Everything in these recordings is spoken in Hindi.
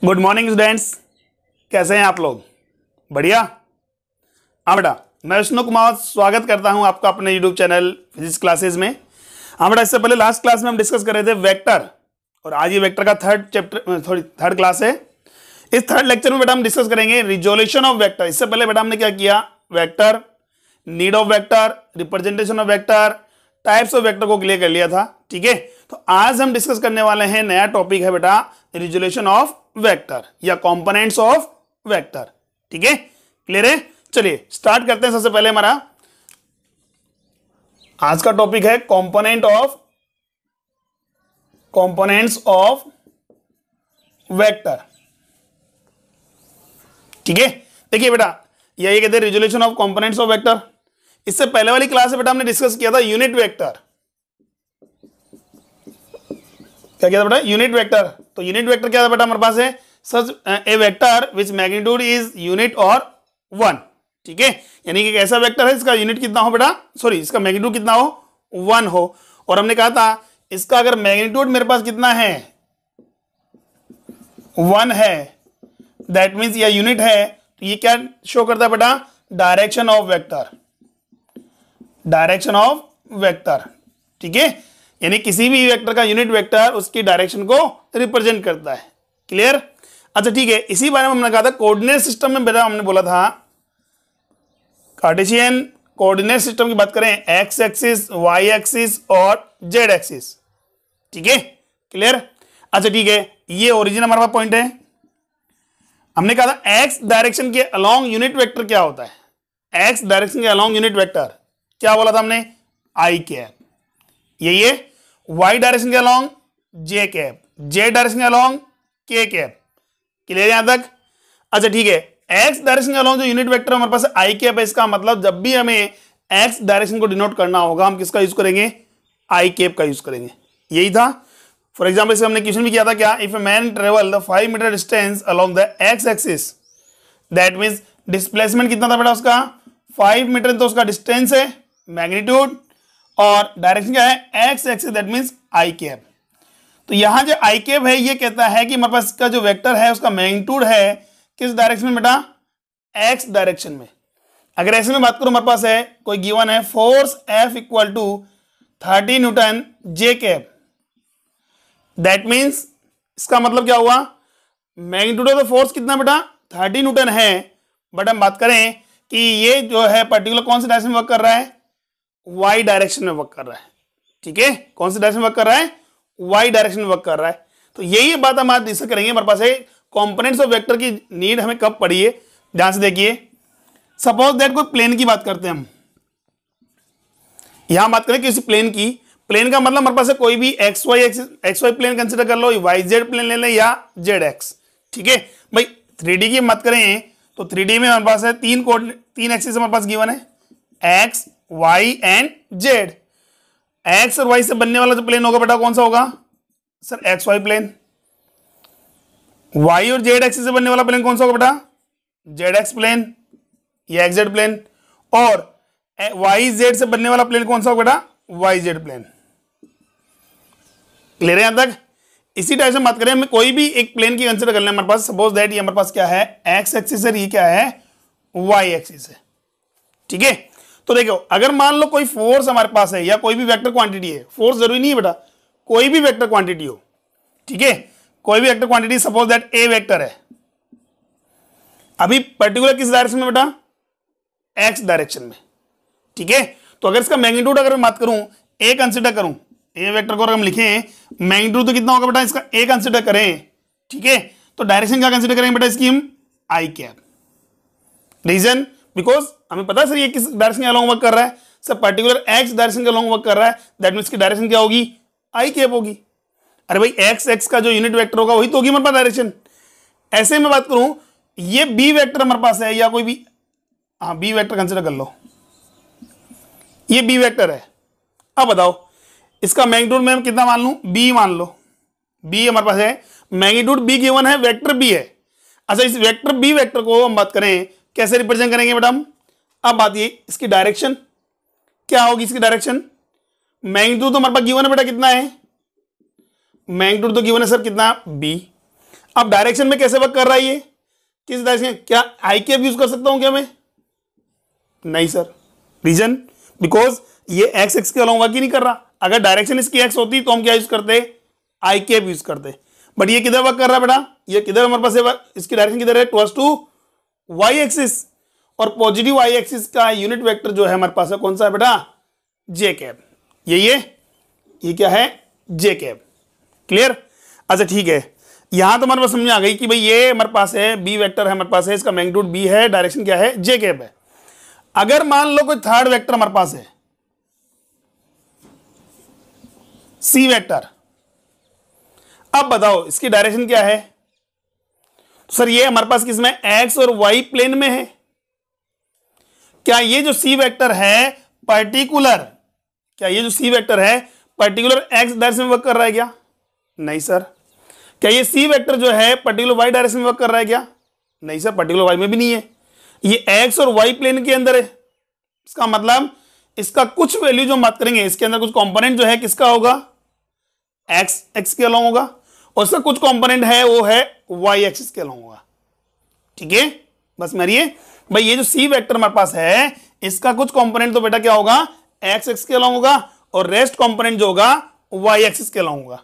गुड मॉर्निंग स्टूडेंट्स, कैसे हैं आप लोग? बढ़िया। हाँ बेटा, मैं विष्णु कुमार स्वागत करता हूं आपका अपने यूट्यूब चैनल फिजिक्स क्लासेस में। हाँ बेटा, इससे पहले लास्ट क्लास में हम डिस्कस कर रहे थे वेक्टर, और आज ये वेक्टर का थर्ड क्लास है। इस थर्ड लेक्चर में बेटा हम डिस्कस करेंगे रिजोल्यूशन ऑफ वेक्टर। इससे पहले बेटा हमने क्या किया, vector, need of vector, representation of vector, types of vector को क्लियर कर लिया था। ठीक है, तो आज हम डिस्कस करने वाले हैं, नया टॉपिक है बेटा रिजोल्यूशन ऑफ वेक्टर या कंपोनेंट्स ऑफ वेक्टर। ठीक है, क्लियर है? चलिए स्टार्ट करते हैं। सबसे पहले हमारा आज का टॉपिक है कंपोनेंट्स ऑफ वेक्टर। ठीक है, देखिए बेटा, यही कहते हैं resolution of components of vector. इससे पहले वाली क्लास में बेटा हमने डिस्कस किया था यूनिट वेक्टर। क्या किया था बेटा? Unit vector. तो यूनिट वेक्टर क्या था बेटा हमारे पास है? Such a vector which magnitude is unit और 1। ठीक है, यानी कि ऐसा वेक्टर है इसका यूनिट कितना हो बेटा, सॉरी इसका मैग्नीट्यूड कितना हो, 1 हो। और हमने कहा था इसका अगर मैग्नीट्यूड मेरे पास कितना है, 1 है, दैट मीन्स या यूनिट है, तो ये क्या शो करता है बेटा? Direction of vector, direction of vector. ठीक है, यानी किसी भी वेक्टर का यूनिट वेक्टर उसकी डायरेक्शन को रिप्रेजेंट करता है। क्लियर? अच्छा ठीक है, इसी बारे में हमने कहा था कोऑर्डिनेट सिस्टम में बेटा हमने बोला था, कार्टेशियन कोऑर्डिनेट सिस्टम की बात करें, एक्स एक्सिस, वाई एक्सिस और जेड एक्सिस। ठीक है, क्लियर? अच्छा ठीक है, ये ओरिजिन हमारे पास पॉइंट है। हमने कहा था एक्स डायरेक्शन के अलोंग यूनिट वेक्टर क्या होता है? एक्स डायरेक्शन के अलोंग यूनिट वेक्टर क्या बोला था हमने? आई कैप। यही है। वाई डायरेक्शन के अलोंग जे कैप, जेड डायरेक्शन के अलोंग के कैप। क्लियर यहां तक? अच्छा ठीक है, एक्स डायरेक्शन के अलोंग जो यूनिट वेक्टर हमारे पास आई कैप है, इसका मतलब जब भी हमें एक्स डायरेक्शन को डिनोट करना होगा हम किसका यूज करेंगे? आई कैप का यूज करेंगे। यही था। फॉर एग्जाम्पल इसे हमने क्वेश्चन भी किया था, क्या? If a man travel the 5 metre distance along the X axis, that means displacement कितना था बेटा उसका? 5 मीटर। तो उसका डिस्टेंस है, मैग्नीट्यूड, और डायरेक्शन क्या है? X axis, that means I cap. तो यहां जो आई कैप है ये कहता है कि हमारे पास का जो वेक्टर है उसका मैग्नीट्यूड है किस डायरेक्शन में बेटा? एक्स डायरेक्शन में। अगर ऐसे में बात करूं, हमारे पास है कोई गिवन है force F equal to 30 newton J cap, that means इसका मतलब क्या हुआ? मैग्नीट्यूड ऑफ द फोर्स कितना बेटा? 30 न्यूटन है। बट हम बात करें कि ये जो है पर्टिकुलर कौन से डायरेक्शन में वर्क कर रहा है? वाई डायरेक्शन में वर्क कर रहा है। ठीक है, कौन से डायरेक्शन में वर्क कर रहा है? वाई डायरेक्शन में वर्क कर रहा है। तो यही बात हम आज डिस्कस करेंगे। हमारे पास है कंपोनेंट्स ऑफ वेक्टर की नीड हमें कब पड़ी है, ध्यान से देखिए। सपोज दैट कोई प्लेन की बात करते हैं हम, यहां बात करें किसी प्लेन की। प्लेन का मतलब हमारे पास है कोई भी एक्स वाई प्लेन कंसिडर कर लो, वाई जेड प्लेन ले लें या जेड एक्स। ठीक है भाई, 3D की बात करें तो 3D में हमारे पास है तीन एक्सिस हमारे पास गिवन है, X Y and Z. X और वाई से बनने वाला जो प्लेन होगा बेटा कौन सा होगा? Sir X Y plane. Y और जेड एक्सिस से बनने वाला प्लेन कौन सा होगा बेटा? जेड एक्स प्लेन या एक्स जेड प्लेन। और वाई जेड से बनने वाला प्लेन कौन सा होगा बेटा? Y Z plane. क्लियर है यहां तक? इसी टाइप से बात करें, हमें कोई भी एक प्लेन की कंसिडर कर लें हमारे पास। सपोज दैट ये हमारे पास क्या है? एक्स एक्सिस है, ये क्या है? वाई एक्सिस है। ठीक है, तो देखो अगर मान लो कोई फोर्स हमारे पास है या कोई भी वेक्टर क्वांटिटी है, फोर्स जरूरी नहीं है बेटा, कोई भी वेक्टर क्वांटिटी हो। ठीक है, कोई भी vector quantity, suppose that A vector है, अभी पर्टिकुलर किस डायरेक्शन में बेटा? एक्स डायरेक्शन में। ठीक है, तो अगर इसका मैग्नीट्यूड अगर मैं बात करूं, ए कंसिडर करूं, ए वेक्टर को अगर हम लिखें मैग्नीट्यूड तो कितना होगा बेटा इसका? ए कंसिडर करें। ठीक है, तो डायरेक्शन क्या कंसिडर करेंगे बेटा इसकी? हम आई कैप। रीजन बिकॉज हमें पता है सर ये किस डायरेक्शन के अलोंग वर्क कर रहा है, सर पर्टिकुलर एक्स डायरेक्शन के अलोंग वर्क कर रहा है, दैट मीन्स की डायरेक्शन क्या होगी? आई कैप होगी। अरे भाई एक्स एक्स का जो यूनिट वेक्टर होगा वही तो होगी हमारे पास डायरेक्शन। ऐसे में बात करूं, ये बी वेक्टर हमारे पास है या कोई भी, हाँ बी वेक्टर कंसिडर कर लो, ये बी वेक्टर है। अब बताओ इसका मैग्नीट्यूड में कितना मान लूं? बी मान लो। बी हमारे पास है, मैग्नीट्यूड बी गिवन है, वेक्टर बी है। अच्छा इस वेक्टर बी वेक्टर को हम बात करें कैसे रिप्रेजेंट करेंगे बेटा हम? अब बात ये इसकी डायरेक्शन क्या होगी? इसकी डायरेक्शन मैग्नीट्यूड तो हमारे पास गिवन है बेटा, कितना है? मैग्नीट्यूड तो गिवन है सर कितना? बी। अब डायरेक्शन में कैसे वर्क कर रहा है ये, किस डायरेक्शन, क्या आई कैप यूज कर सकता हूं क्या मैं? नहीं सर। रीजन, बिकॉज ये एक्स एक्स के अलॉन्ग वर्क ही नहीं कर रहा। अगर डायरेक्शन इसकी एक्स होती तो हम क्या यूज करते, आई कैप यूज करते। बट ये किधर वर्क कर रहा है बेटा, ये किधर हमारे पास है, इसकी डायरेक्शन किधर है, टुवर्ड्स टू वाई एक्सिस। और पॉजिटिव वाई एक्सिस का यूनिट वेक्टर जो है हमारे पास है कौन सा है बेटा, जे कैप। ये क्या है, जे कैप। क्लियर? अच्छा ठीक है, यहां तो हमारे पास समझ में आ गई कि भाई ये हमारे पास है बी वेक्टर है, हमारे पास है, इसका मैग्नीट्यूड बी है, डायरेक्शन क्या है, जे कैप है। अगर मान लो कोई थर्ड वेक्टर हमारे पास है, सी वेक्टर, अब बताओ इसकी डायरेक्शन क्या है? तो सर ये हमारे पास किसमें, एक्स और वाई प्लेन में है। क्या ये जो सी वेक्टर है पर्टिकुलर, क्या ये जो सी वेक्टर है पर्टिकुलर एक्स डायरेक्शन में वर्क कर रहा है क्या? नहीं सर। क्या ये सी वेक्टर जो है पर्टिकुलर वाई डायरेक्शन में वर्क कर रहा है क्या? नहीं सर, पर्टिकुलर वाई में भी नहीं है, ये एक्स और वाई प्लेन के अंदर है। इसका मतलब इसका कुछ वैल्यू जो हम बात करेंगे, इसके अंदर कुछ कंपोनेंट जो है किसका होगा, एक्स एक्स के अलॉन्ग होगा, और इसका कुछ कंपोनेंट है वो है वाई एक्सिस के अलॉन्ग होगा। ठीक है, बस मारिए भाई, ये जो सी वेक्टर हमारे पास है इसका कुछ कंपोनेंट तो बेटा क्या होगा, एक्स एक्स के अलॉन्ग होगा, और रेस्ट कंपोनेंट जो होगा वाई एक्सिस के अलॉन्ग होगा।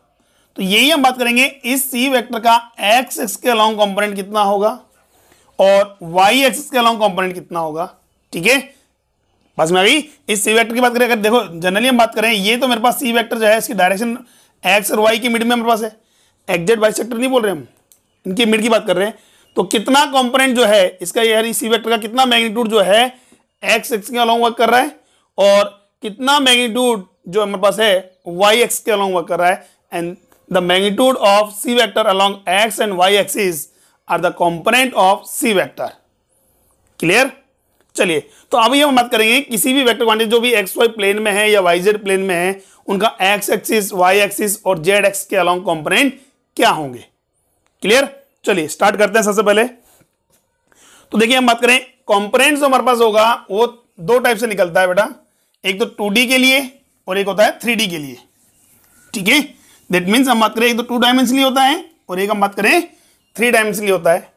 तो यही हम बात करेंगे, इस सी वेक्टर का एक्स एक्स के अलॉन्ग कंपोनेंट कितना होगा और वाई एक्सिस के अलॉन्ग कंपोनेंट कितना होगा। ठीक है, बस में आ गई। इस सी वेक्टर की बात करें, अगर देखो जनरली हम बात करें, ये तो मेरे पास सी वेक्टर जो है इसकी डायरेक्शन एक्स और वाई की मिड में मेरे पास है, एग्जैक्ट बाइसेक्टर नहीं बोल रहे हम, इनकी मिड की बात कर रहे हैं। तो कितना कंपोनेंट जो है इसका, यार सी वेक्टर का कितना मैग्नीट्यूड जो है एक्स एक्स के अलॉन्ग वर्क कर रहा है, और कितना मैग्नीट्यूड जो हमारे पास है वाई एक्स के अलॉन्ग वर्क कर रहा है। And the magnitude of C vector along X and Y axis are the component of C vector. Clear? चलिए, तो अभी हम बात करेंगे किसी भी वेक्टर क्वांटिटी जो भी एक्स वाई प्लेन में है या वाई जेड प्लेन में है, उनका एक्स एक्सिस, वाई एक्सिस और जेड एक्स के अलॉन्ग कंपोनेंट क्या होंगे। क्लियर? चलिए स्टार्ट करते हैं। सबसे पहले तो देखिए हम बात करें कंपोनेंट जो हमारे पास होगा वो दो टाइप से निकलता है बेटा, एक तो 2D के लिए और एक होता है 3D के लिए। ठीक है, दैट मीन्स हम बात करें एक तो 2 डायमेंशनली होता है और एक हम बात करें 3 डायमेंशनली होता है।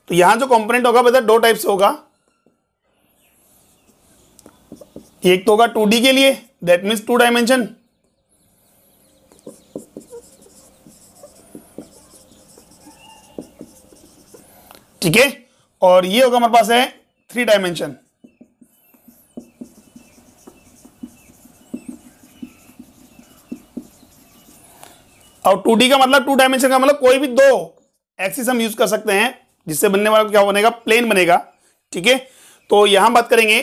तो यहां जो कंपोनेंट होगा बेटा दो टाइप से होगा, एक तो होगा 2D के लिए, दैट मीन्स 2 डायमेंशन, ठीक है, और ये होगा हमारे पास है 3 डायमेंशन। और 2D का मतलब 2 डायमेंशन का मतलब कोई भी दो एक्सिस हम यूज कर सकते हैं, जिससे बनने वाला क्या बनेगा, प्लेन बनेगा। ठीक है, तो यहां बात करेंगे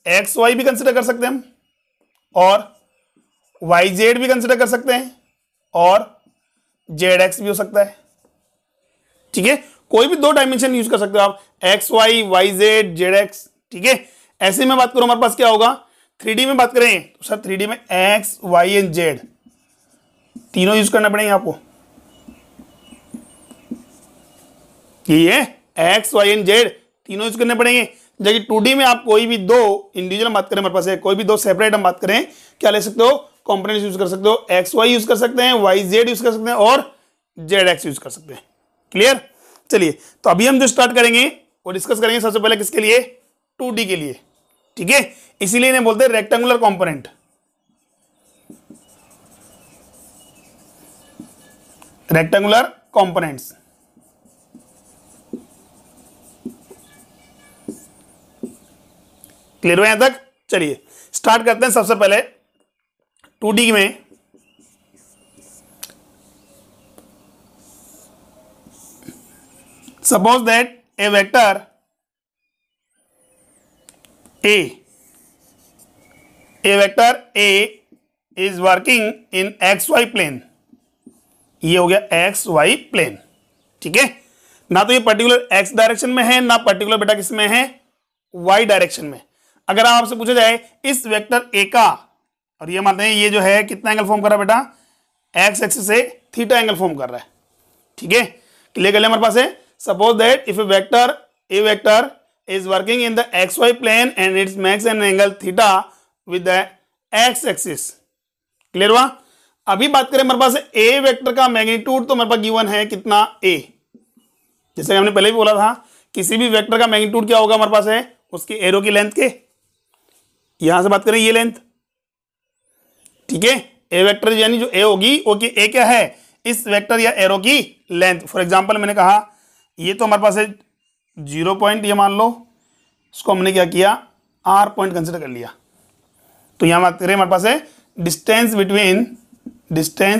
एक्स वाई भी कंसिडर कर सकते हैं हम, और वाई जेड भी कंसिडर कर सकते हैं, और जेड एक्स भी हो सकता है। ठीक है, कोई भी दो डायमेंशन यूज कर सकते हो आप, X Y, Y Z, Z X. ठीक है, ऐसे में बात करो हमारे पास क्या होगा, 3D में बात करें तो सर 3D में एक्स वाई एंड जेड तीनों यूज करना पड़ेंगे आपको। ये है एक्स वाई एंड जेड तीनों यूज करने पड़ेंगे। जबकि 2D में आप कोई भी दो इंडिविजुअल बात करें, हमारे पास है कोई भी दो सेपरेट हम बात करें, क्या ले सकते हो, कंपोनेंट्स यूज कर सकते हो, एक्स वाई यूज कर सकते हैं, वाई जेड यूज कर सकते हैं, और जेड एक्स यूज कर सकते हैं। क्लियर? चलिए, तो अभी हम जो स्टार्ट करेंगे वो डिस्कस करेंगे सबसे पहले किसके लिए, 2D के लिए। ठीक है, इसीलिए इन्हें बोलते हैं rectangular component. Rectangular components. Clear हो यहां तक? चलिए स्टार्ट करते हैं। सबसे पहले 2D में suppose that a vector A is working in xy plane, ये हो गया xy प्लेन। ठीक है, ना तो ये पर्टिकुलर x डायरेक्शन में है, ना पर्टिकुलर बेटा किसमें है, y डायरेक्शन में। अगर आपसे पूछा जाए इस वेक्टर A का, और ये मानते हैं ये जो है कितना एंगल फॉर्म कर रहा है बेटा, x एक्सिस से थीटा एंगल फॉर्म कर रहा है। ठीक है, क्लियर कर लिया हमारे पास है। Suppose that if a vector is working in the xy plane and it makes an angle theta with the x axis। Clear हुआ? अभी बात करें हमारे पास a वेक्टर का मैग्नीट्यूड, तो हमारे पास गिवन है कितना, a। जैसे हमने पहले भी बोला था, किसी भी वेक्टर का मैग्नीट्यूड क्या होगा हमारे पास है, उसके एरो की लेंथ के। यहां से बात करें ये लेंथ, ठीक है, ए वेक्टर यानी जो ए होगी वो की ए क्या है, इस वेक्टर या एरो की लेंथ। फॉर एग्जांपल मैंने कहा ये तो हमारे पास है 0 पॉइंट, ये मान लो, इसको हमने क्या किया, आर पॉइंट कंसिडर कर लिया। तो यहां बात करें हमारे पास है distance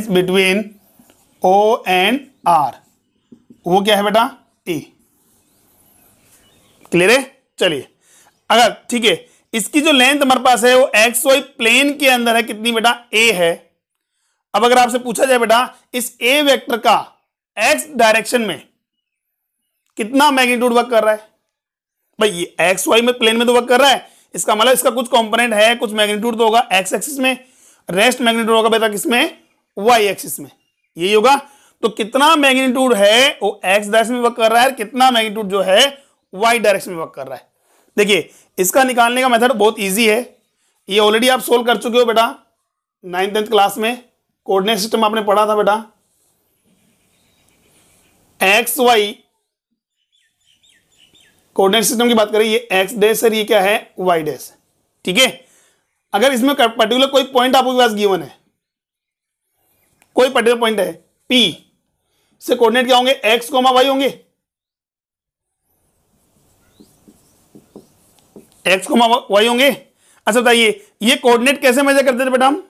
between O and R, वो क्या है बेटा, ए। क्लियर है? चलिए, अगर ठीक है, इसकी जो लेंथ हमारे पास है वो एक्स वाई प्लेन के अंदर है, कितनी बेटा, ए है। अब अगर आपसे पूछा जाए बेटा इस ए वेक्टर का एक्स डायरेक्शन में कितना मैग्नीट्यूड वर्क कर रहा है, भाई ये एक्स वाई में प्लेन में तो वर्क कर रहा है, इसका मतलब इसका कुछ कंपोनेंट है, कुछ मैग्नीट्यूड तो होगा एक्स एक्सिस में, रेस्ट मैग्नीट्यूड होगा बेटा किसमें, वाई एक्सिस में, यही होगा। तो कितना मैग्नीट्यूड है वो एक्स डायरेक्शन में वर्क कर रहा है, कितना मैग्नीट्यूड जो है वाई डायरेक्शन में वर्क कर रहा है। देखिए इसका निकालने का मेथड बहुत इजी है, ये ऑलरेडी आप सोल्व कर चुके हो बेटा 9th-10th क्लास में, कोऑर्डिनेट सिस्टम आपने पढ़ा था बेटा, एक्स वाई कोऑर्डिनेट सिस्टम की बात करें, ये एक्स डैश है, ये क्या है, वाई डैश, ठीक है। अगर इसमें पर्टिकुलर कोई पॉइंट आपके पास गिवन है, कोई पर्टिकुलर पॉइंट है P, से कोऑर्डिनेट क्या होंगे, एक्स कोमा वाई होंगे, एक्स कोमा वाई होंगे। अच्छा बताइए ये कोऑर्डिनेट कैसे मेजर करते थे बेटा हम,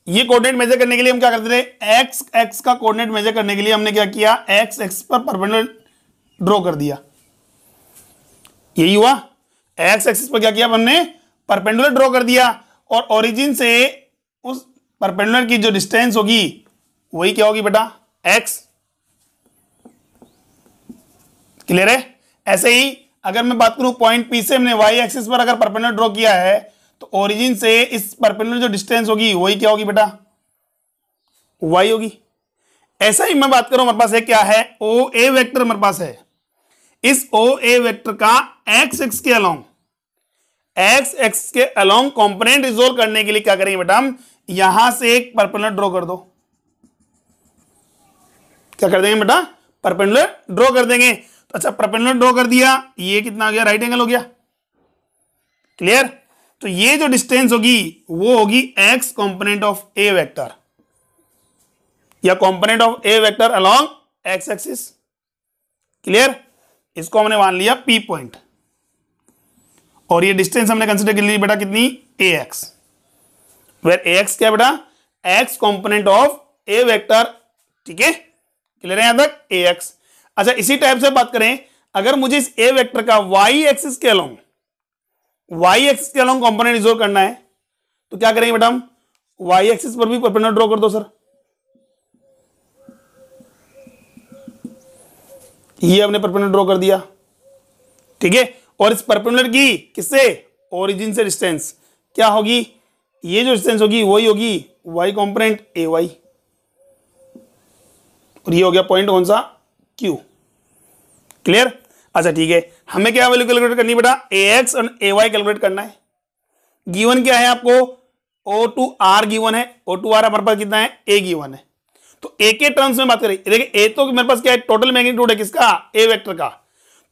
ये कोऑर्डिनेट मेजर करने के लिए हम क्या करते थे, एक्स एक्स का कोऑर्डिनेट मेजर करने के लिए हमने क्या किया, एक्स एक्स पर परपेंडिकुलर ड्रॉ कर दिया, यही हुआ, एक्स एक्सिस पर क्या किया हमने, परपेंडिकुलर ड्रॉ कर दिया, और ओरिजिन से उस परपेंडिकुलर की जो डिस्टेंस होगी वही क्या होगी बेटा, एक्स। क्लियर है? ऐसे ही अगर मैं बात करूं पॉइंट पी से हमने वाई एक्सिस पर अगर परपेंडिकुलर ड्रॉ किया है, तो ओरिजिन से इस परपेंडिकुलर जो डिस्टेंस होगी वही क्या होगी बेटा, वाई होगी। ऐसा ही मैं बात करूं हमारे पास है क्या है, ओ ए वेक्टर हमारे पास है, इस ओ ए वेक्टर का एक्स एक्स के अलोंग, एक्स एक्स के अलोंग कंपोनेंट रिजोल्व करने के लिए क्या करेंगे बेटा हम, यहां से एक परपेंडिकुलर ड्रॉ कर दो, क्या कर देंगे बेटा, परपेंडिकुलर ड्रॉ कर देंगे। तो अच्छा परपेंडिकुलर ड्रॉ कर दिया, ये कितना आ गया, राइट एंगल हो गया। क्लियर? तो ये जो डिस्टेंस होगी वो होगी X component of A vector, या component of A vector along X axis. Clear? इसको हमने मान लिया पी पॉइंट, और ये डिस्टेंस हमने कंसीडर कर ली बेटा कितनी, ए एक्स, वेयर ए एक्स क्या बेटा, x component of A vector, ठीक है। क्लियर है यहां तक, ए एक्स। अच्छा इसी टाइप से बात करें, अगर मुझे इस ए वेक्टर का वाई एक्सिस के अलोंग, वाई एक्सिस के अलोंग कंपोनेंट रिजोल्व करना है, तो क्या करेंगे बेटा हम, वाई एक्सिस पर भी परपेंडिकुलर ड्रॉ कर दो सर, ये हमने परपेंडिकुलर ड्रॉ कर दिया, ठीक है। और इस परपेंडिकुलर की किससे, ओरिजिन से डिस्टेंस क्या होगी, ये जो डिस्टेंस होगी वही होगी वाई कंपोनेंट ए वाई, और ये हो गया पॉइंट कौन सा, क्यू। क्लियर? अच्छा ठीक है, हमें क्या वैल्यू कैलकुलेट करनी बेटा, ए एक्स और ए वाई कैलकुलेट करना है। गिवन क्या है आपको, ओ टू आर गिवन है, ओ टू आर हमारे पास कितना है, ए गिवन है। तो ए के टर्म्स में बात करें, देखिए ए तो मेरे पास क्या है, टोटल मैग्नीट्यूड है किसका, ए वेक्टर का।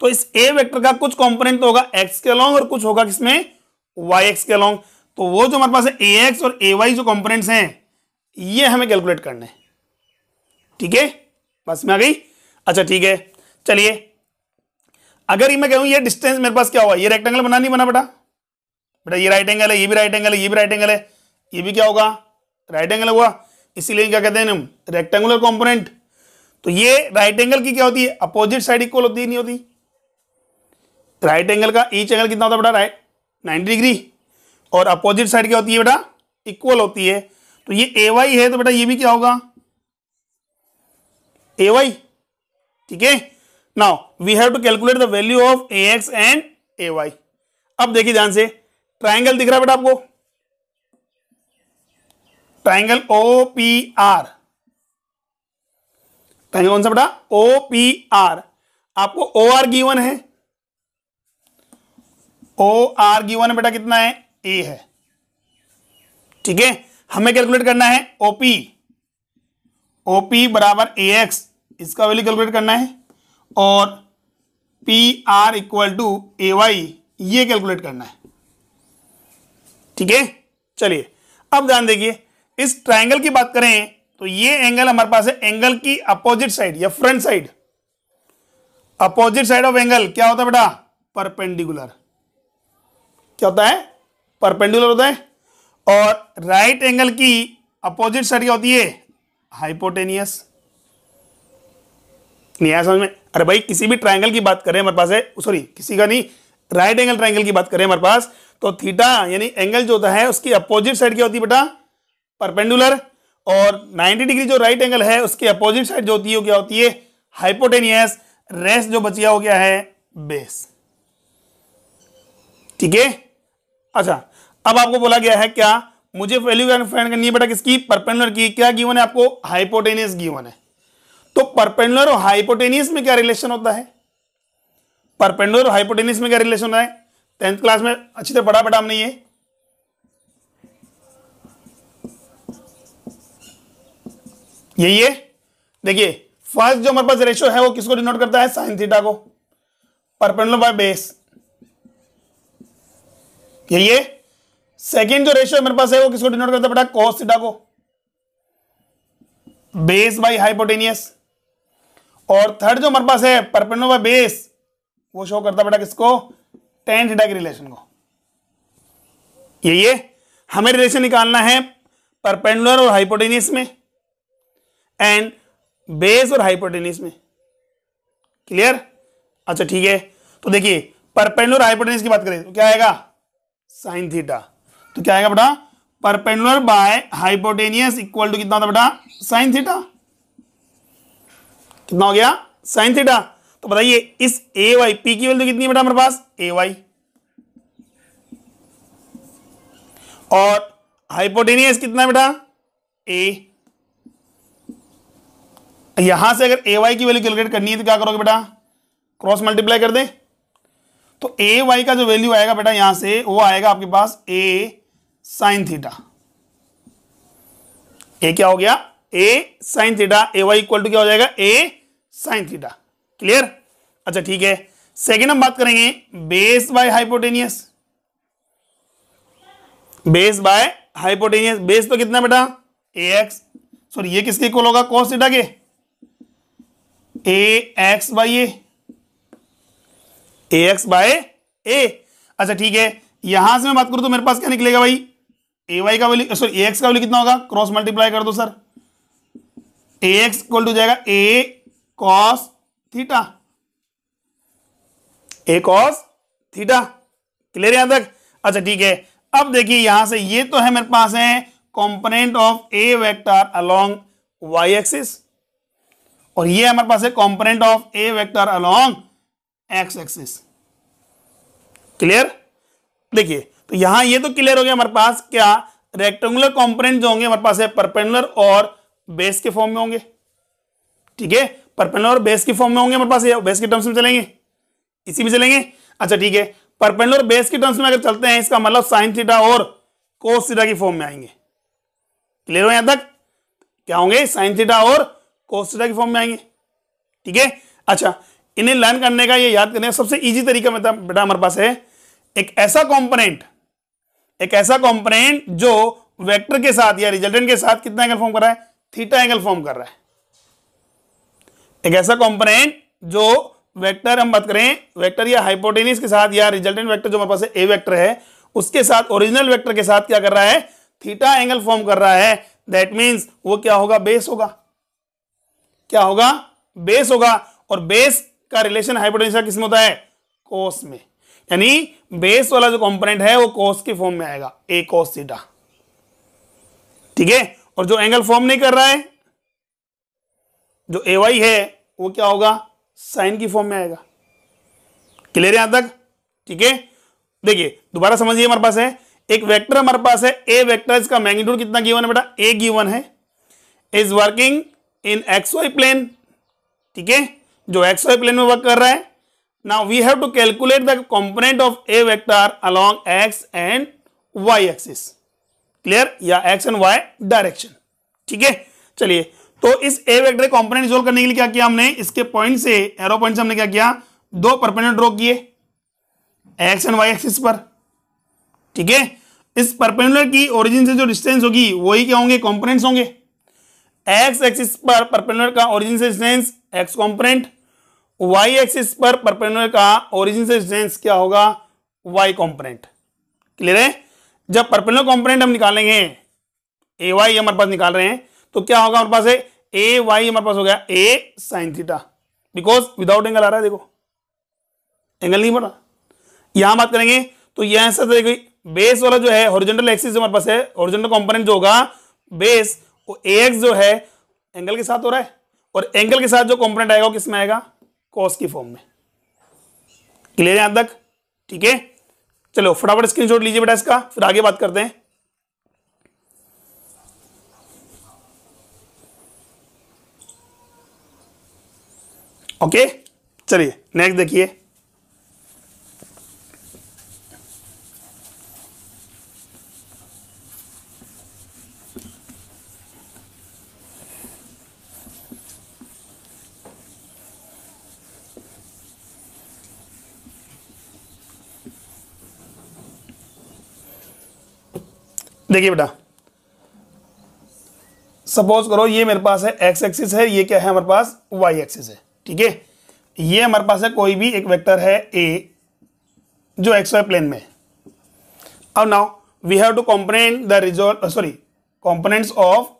तो इस ए वेक्टर का कुछ कंपोनेंट तो होगा एक्स के अलोंग और कुछ होगा किसमें, वाई एक्स के अलोंग। तो वो जो हमारे पास है ए एक्स और ए वाई जो कंपोनेंट्स हैं ये हमें कैलकुलेट करने हैं, ठीक है, बस में आ गई। अच्छा ठीक है, चलिए अगर मैं कहूं ये डिस्टेंस मेरे पास क्या हुआ, ये रेक्टेंगल बना नहीं बना बेटा, बेटा ये राइट एंगल है, ये भी राइट एंगल है, ये भी राइट एंगल है, ये भी क्या होगा, राइट एंगल हुआ, इसीलिए क्या कहते हैं हम, रेक्टेंगुलर कंपोनेंट। तो ये राइट एंगल की क्या होती है, अपोजिट साइड इक्वल होती है, नहीं होती। राइट एंगल का ईच एंगल कितना होता है बेटा, राइट 90 डिग्री, और अपोजिट साइड क्या होती है बेटा, इक्वल होती है। तो ये ए वाई है, तो बेटा ये भी क्या होगा, ए वाई, ठीक है। Now we have to calculate the value of A X and A Y. अब देखिए ध्यान से, ट्राइंगल दिख रहा है बेटा आपको, triangle O P R, triangle कौन सा बेटा, ओ पी आर। आपको ओ आर गिवन है, ओ आर गिवन है बेटा कितना है, ए है, ठीक है। हमें कैलकुलेट करना है ओपी, ओपी बराबर ए एक्स, इसका वैल्यू कैलकुलेट करना है। और P R equal to A Y, ये कैलकुलेट करना है। ठीक है, चलिए अब ध्यान देखिए, इस ट्रायंगल की बात करें तो ये एंगल हमारे पास है एंगल की अपोजिट साइड या front side. Opposite side of angle क्या होता है बेटा? परपेंडिकुलर। क्या होता है? परपेंडिकुलर होता है। और राइट एंगल की अपोजिट साइड क्या होती है? हाइपोटेनियस। नहीं आया समझ में? अरे भाई किसी भी ट्रायंगल की बात करें हमारे पास है, सॉरी किसी का नहीं, राइट एंगल ट्रायंगल की बात करें हमारे पास, तो थीटा यानी एंगल जो होता है उसकी अपोजिट साइड क्या होती है बेटा? परपेंडिकुलर। और 90 डिग्री जो राइट एंगल है उसकी अपोजिट साइड जो होती है वो क्या होती है? हाइपोटेनियस। रेस्ट जो बचिया हो गया है बेस। ठीक है, अच्छा अब आपको बोला गया है क्या? मुझे वैल्यू फाइंड करनी है बेटा किसकी? परपेंडिकुलर की। क्या गिवन है आपको? हाइपोटेनियस गिवन है। तो परपेंडिकुलर और हाइपोटेनियस में क्या रिलेशन होता है? परपेंडिकुलर और हाइपोटेनियस में क्या रिलेशन होता है? 10th क्लास में अच्छी तरह पढ़ा बेटा हमने ये। यही है, देखिए फर्स्ट जो हमारे पास रेशियो है वो किसको डिनोट करता है? साइन थीटा को, परपेंडिकुलर बाय बेस। यही है। सेकेंड जो रेशियो हमारे पास है वो किसको डिनोट करता है बेटा? कॉस थीटा को, बेस बाय हाइपोटेनियस। और थर्ड जो हमारे पास है परपेंडिकुलर बाय बेस, वो शो करता बेटा किसको? टेन थीटा के रिलेशन को। यही है, हमें रिलेशन निकालना है परपेंडिकुलर और हाइपोटेनियस में एंड बेस और हाइपोटेनियस में। क्लियर? अच्छा ठीक है, तो देखिए परपेंडिकुलर हाइपोटेनियस की बात करें तो क्या आएगा? Sine theta. तो क्या आएगा बेटा? Perpendicular by hypotenuse equal to कितना होता बेटा? Sine theta. कितना हो गया? Sine theta. तो बताइए इस ए वाई पी की वैल्यू कितनी है बेटा हमारे पास? ए वाई। और हाइपोटेनियस कितना है बेटा? ए। यहां से अगर ए वाई की वैल्यू कैलकुलेट करनी है तो क्या करोगे बेटा? क्रॉस मल्टीप्लाई कर दे। तो ए वाई का जो वैल्यू आएगा बेटा यहां से वो आएगा आपके पास ए साइन थीटा। ए क्या हो गया? A sine theta. A Y equal to क्या हो जाएगा? A sine theta. क्लियर? अच्छा ठीक है, सेकेंड हम बात करेंगे base by hypotenuse. Base by hypotenuse, base तो कितना बेटा? ए एक्स। सॉरी ये किसके इक्वल होगा? कॉस थीटा के। A X by A X by A. अच्छा ठीक है, यहां से मैं बात करूं तो मेरे पास क्या निकलेगा भाई? ए वाई का वैल्यू, सॉरी ए एक्स का वैल्यू कितना होगा? क्रॉस मल्टीप्लाई कर दो sir. A X equal to जाएगा A cos theta. A cos theta. Clear यहां तक? अच्छा ठीक है, अब देखिए यहां से ये तो है मेरे पास है component of A vector along Y axis, और ये हमारे पास है component of A vector along X axis. Clear? देखिए तो यहां ये तो क्लियर हो गया हमारे पास, क्या रेक्टेंगुलर कंपोनेंट जो होंगे हमारे पास है परपेंडिकुलर और बेस के फॉर्म में होंगे। ठीक है, परपेंडिकुलर और बेस की फॉर्म में होंगे हमारे पास, ये बेस के टर्म्स में चलेंगे, इसी में चलेंगे। अच्छा ठीक है, परपेंडिकुलर बेस के टर्म्स में अगर चलते हैं इसका मतलब साइन थीटा और कोस थीटा की फॉर्म में आएंगे। क्लियर हो यहां तक? क्या होंगे? साइन थीटा और कोस थीटा की फॉर्म में आएंगे। ठीक है, अच्छा इन्हें लर्न करने का, ये याद करने का सबसे इजी तरीका बेटा हमारे पास है एक ऐसा कंपोनेंट जो वेक्टर के साथ या रिजल्टेंट के साथ कितना एंगल फॉर्म कर रहा है? थीटा एंगल फॉर्म कर रहा है। एक ऐसा कंपोनेंट जो वेक्टर, हम बात करें वेक्टर या हाइपोटेनियस के साथ या रिजल्टेंट वेक्टर जो हमारे पास है ए वेक्टर है, उसके साथ ओरिजिनल वेक्टर के साथ क्या कर रहा है? थीटा एंगल फॉर्म कर रहा है। दैट मींस वो क्या होगा? बेस होगा। क्या होगा? बेस होगा। और बेस का रिलेशन हाइपोटेनियस का किसमें होता है? कोस में। यानी बेस वाला जो कंपोनेंट है वो कोस की फॉर्म में आएगा, ए कोस थीटा। ठीक है, और जो एंगल फॉर्म नहीं कर रहा है, जो ए वाई है, वो क्या होगा? साइन की फॉर्म में आएगा। क्लियर यहां तक? ठीक है, देखिए दोबारा समझिए, हमारे पास है एक वेक्टर, हमारे पास है ए वेक्टर, इसका मैग्नीट्यूड कितना गिवन है बेटा? ए गिवन है, is working in X Y plane. ठीक है, जो एक्स वाई प्लेन में वर्क कर रहा है। Now we have to calculate the component of A vector along X and Y axis. Clear? या एक्स एंड वाई डायरेक्शन। ठीक है, चलिए तो इस ए वेक्टर कंपोनेंट रिजोल्व करने के लिए क्या किया हमने, इसके पॉइंट से, एरो पॉइंट से हमने क्या किया, दो परपेंडिकुलर ड्रॉ किए एक्स एंड वाई एक्सिस पर। ठीक है, इस परपेंडिकुलर की ओरिजिन से जो डिस्टेंस होगी वही क्या होंगे, कंपोनेंट्स होंगे। एक्स एक्सिस पर परपेंडिकुलर का ओरिजिन से distance X component, Y axis पर परपेंडिकुलर का ओरिजिन से डिस्टेंस क्या होगा, वाई कंपोनेंट। क्लियर है। जब परपेंडिकुलर कंपोनेंट हम निकालेंगे, ए वाई हमारे पास निकाल रहे हैं, तो क्या होगा हमारे पास है, ए वाई हमारे पास हो गया A sine theta, because without angle आ रहा है, देखो एंगल नहीं बढ़ा। यहां बात करेंगे तो यह ऐसा देखिए, बेस वाला जो है हॉरिजॉन्टल एक्सिस हमारे पास है, हॉरिजॉन्टल कंपोनेंट जो होगा बेस, वो ए एक्स जो है एंगल के साथ हो रहा है, और एंगल के साथ जो कंपोनेंट आएगा वो किस में आएगा, कॉस की फॉर्म में। क्लियर है यहां तक। ठीक है, चलो फटाफट स्क्रीनशॉट लीजिए बेटा इसका, फिर आगे बात करते हैं। ओके, चलिए नेक्स्ट देखिए। देखिए बेटा, सपोज करो ये मेरे पास है एक्स एक्सिस है, ये क्या है हमारे पास, वाई एक्सिस है। ठीक है, ये हमारे पास है कोई भी एक वेक्टर है ए जो एक्स वाई प्लेन में है। अब now we have to component the result, sorry, components of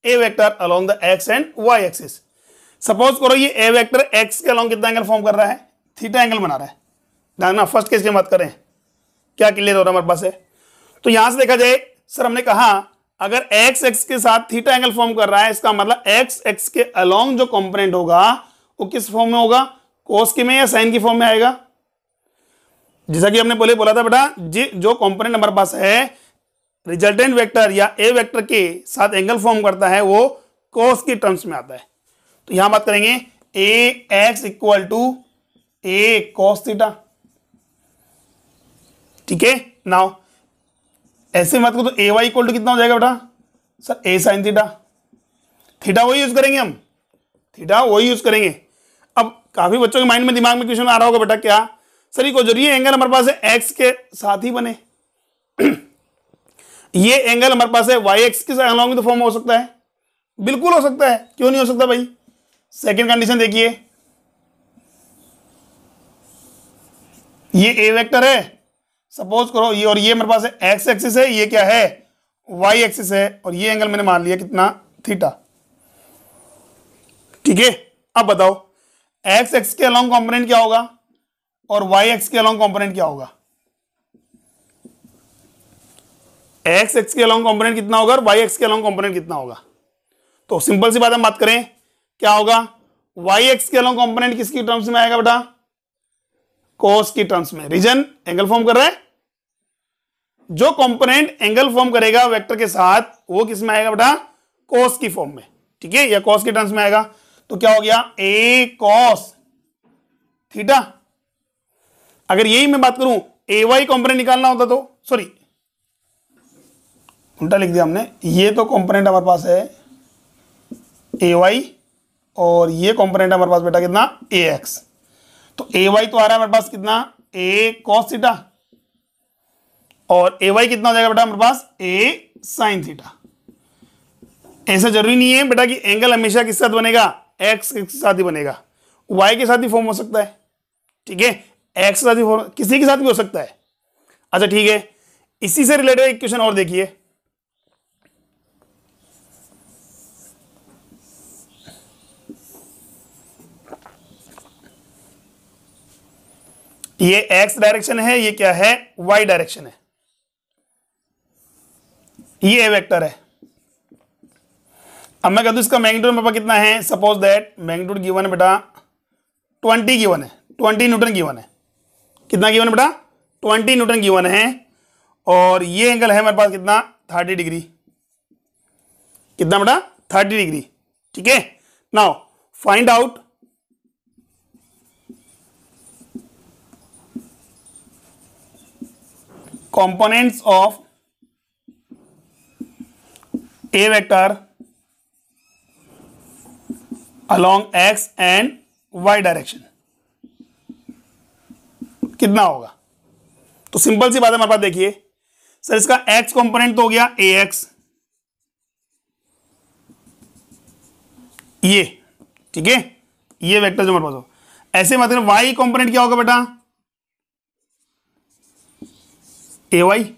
A vector along the X and Y axis. Suppose करो ये ए वेक्टर एक्स के अलोंग कितना एंगल फॉर्म कर रहा है, थीटा एंगल बना रहा है। ध्यान, फर्स्ट केस की बात करें, क्या क्लियर हो रहा है हमारे पास है। तो यहां से देखा जाए, सर हमने कहा अगर एक्स एक्स के साथ थीटा एंगल फॉर्म कर रहा है, इसका मतलब एक्स एक्स के अलोंग जो कंपोनेंट होगा वो किस फॉर्म में होगा, कोस की में या साइन की फॉर्म में आएगा। जैसा कि हमने पहले बोला था बेटा, जो कंपोनेंट हमारे पास है रिजल्टेंट वेक्टर या ए वेक्टर के साथ एंगल फॉर्म करता है वो कोस की टर्म्स में आता है। तो यहां बात करेंगे A X equal to A cos theta. ठीक है, नाउ ऐसे मत को, तो ए वाई इक्वल टू कितना हो जाएगा बेटा, सर ए साइन थीटा। थीटा वही यूज करेंगे हम, थीटा वही यूज करेंगे। अब काफी बच्चों के माइंड में, दिमाग में क्वेश्चन आ रहा होगा बेटा, क्या सर ये को जरूरी एंगल हमारे पास है एक्स के साथ ही बने ये एंगल हमारे पास है वाई एक्स के साथ अलोंग तो फॉर्म हो सकता है, बिल्कुल हो सकता है, क्यों नहीं हो सकता भाई। सेकंड कंडीशन देखिए, ये ए वेक्टर है, सपोज करो ये, और ये मेरे पास है एक्स एक्सिस है, ये क्या है वाई एक्सिस है, और ये एंगल मैंने मान लिया कितना, थीटा। ठीक है, अब बताओ एक्स एक्स के अलोंग कंपोनेंट क्या होगा और वाई एक्स के अलोंग कंपोनेंट क्या होगा। एक्स एक्स के अलोंग कंपोनेंट कितना होगा और वाई एक्स के अलोंग कंपोनेंट कितना होगा। तो सिंपल सी बात हम बात करें, क्या होगा, वाई एक्स के अलोंग कंपोनेंट किसकी टर्म्स में आएगा बेटा, कोस की टर्म्स में। रीजन एंगल फॉर्म कर रहा है, जो कंपोनेंट एंगल फॉर्म करेगा वेक्टर के साथ वो किस में आएगा बेटा, कोस की फॉर्म में। ठीक है, या कोस के टर्म्स में आएगा। तो क्या हो गया, ए कॉस थीटा। अगर यही मैं बात करूं ए वाई कंपोनेंट निकालना होता तो, सॉरी उल्टा लिख दिया हमने, ये तो कंपोनेंट हमारे पास है ए वाई, और ये कंपोनेंट हमारे पास बेटा कितना, ए एक्स। तो ए वाई तो आ रहा है हमारे पास कितना, ए कॉस थीटा, और ए वाई कितना हो जाएगा बेटा हमारे पास, ए साइन थीटा। ऐसा जरूरी नहीं है बेटा कि एंगल हमेशा किस साथ बनेगा, एक्स के साथ ही बनेगा, वाई के साथ भी फॉर्म हो सकता है। ठीक है, एक्स के साथ भी फॉर्म, किसी के साथ भी हो सकता है। अच्छा ठीक है, इसी से रिलेटेड एक क्वेश्चन और देखिए, ये एक्स डायरेक्शन है, ये क्या है, वाई डायरेक्शन है, ये ए वेक्टर है। अब मैं कहता हूं इसका मैग्नीट्यूड मेरे पास कितना है, सपोज दैट मैग्नीट्यूड गिवन है बेटा 20 गिवन है, 20 न्यूटन गिवन है। कितना गिवन है बेटा, 20 न्यूटन गिवन है, और ये एंगल है मेरे पास कितना, 30 डिग्री। कितना बेटा, 30 डिग्री। ठीक है, now find out components of a vector along X and Y direction कितना होगा। तो सिंपल सी बात है हमारे पास, देखिए सर इसका एक्स कंपोनेंट तो हो गया ए एक्स, ये ठीक है, ये वेक्टर जो हमारे पास हो, ऐसे मतलब वाई कंपोनेंट क्या होगा बेटा, ए वाई,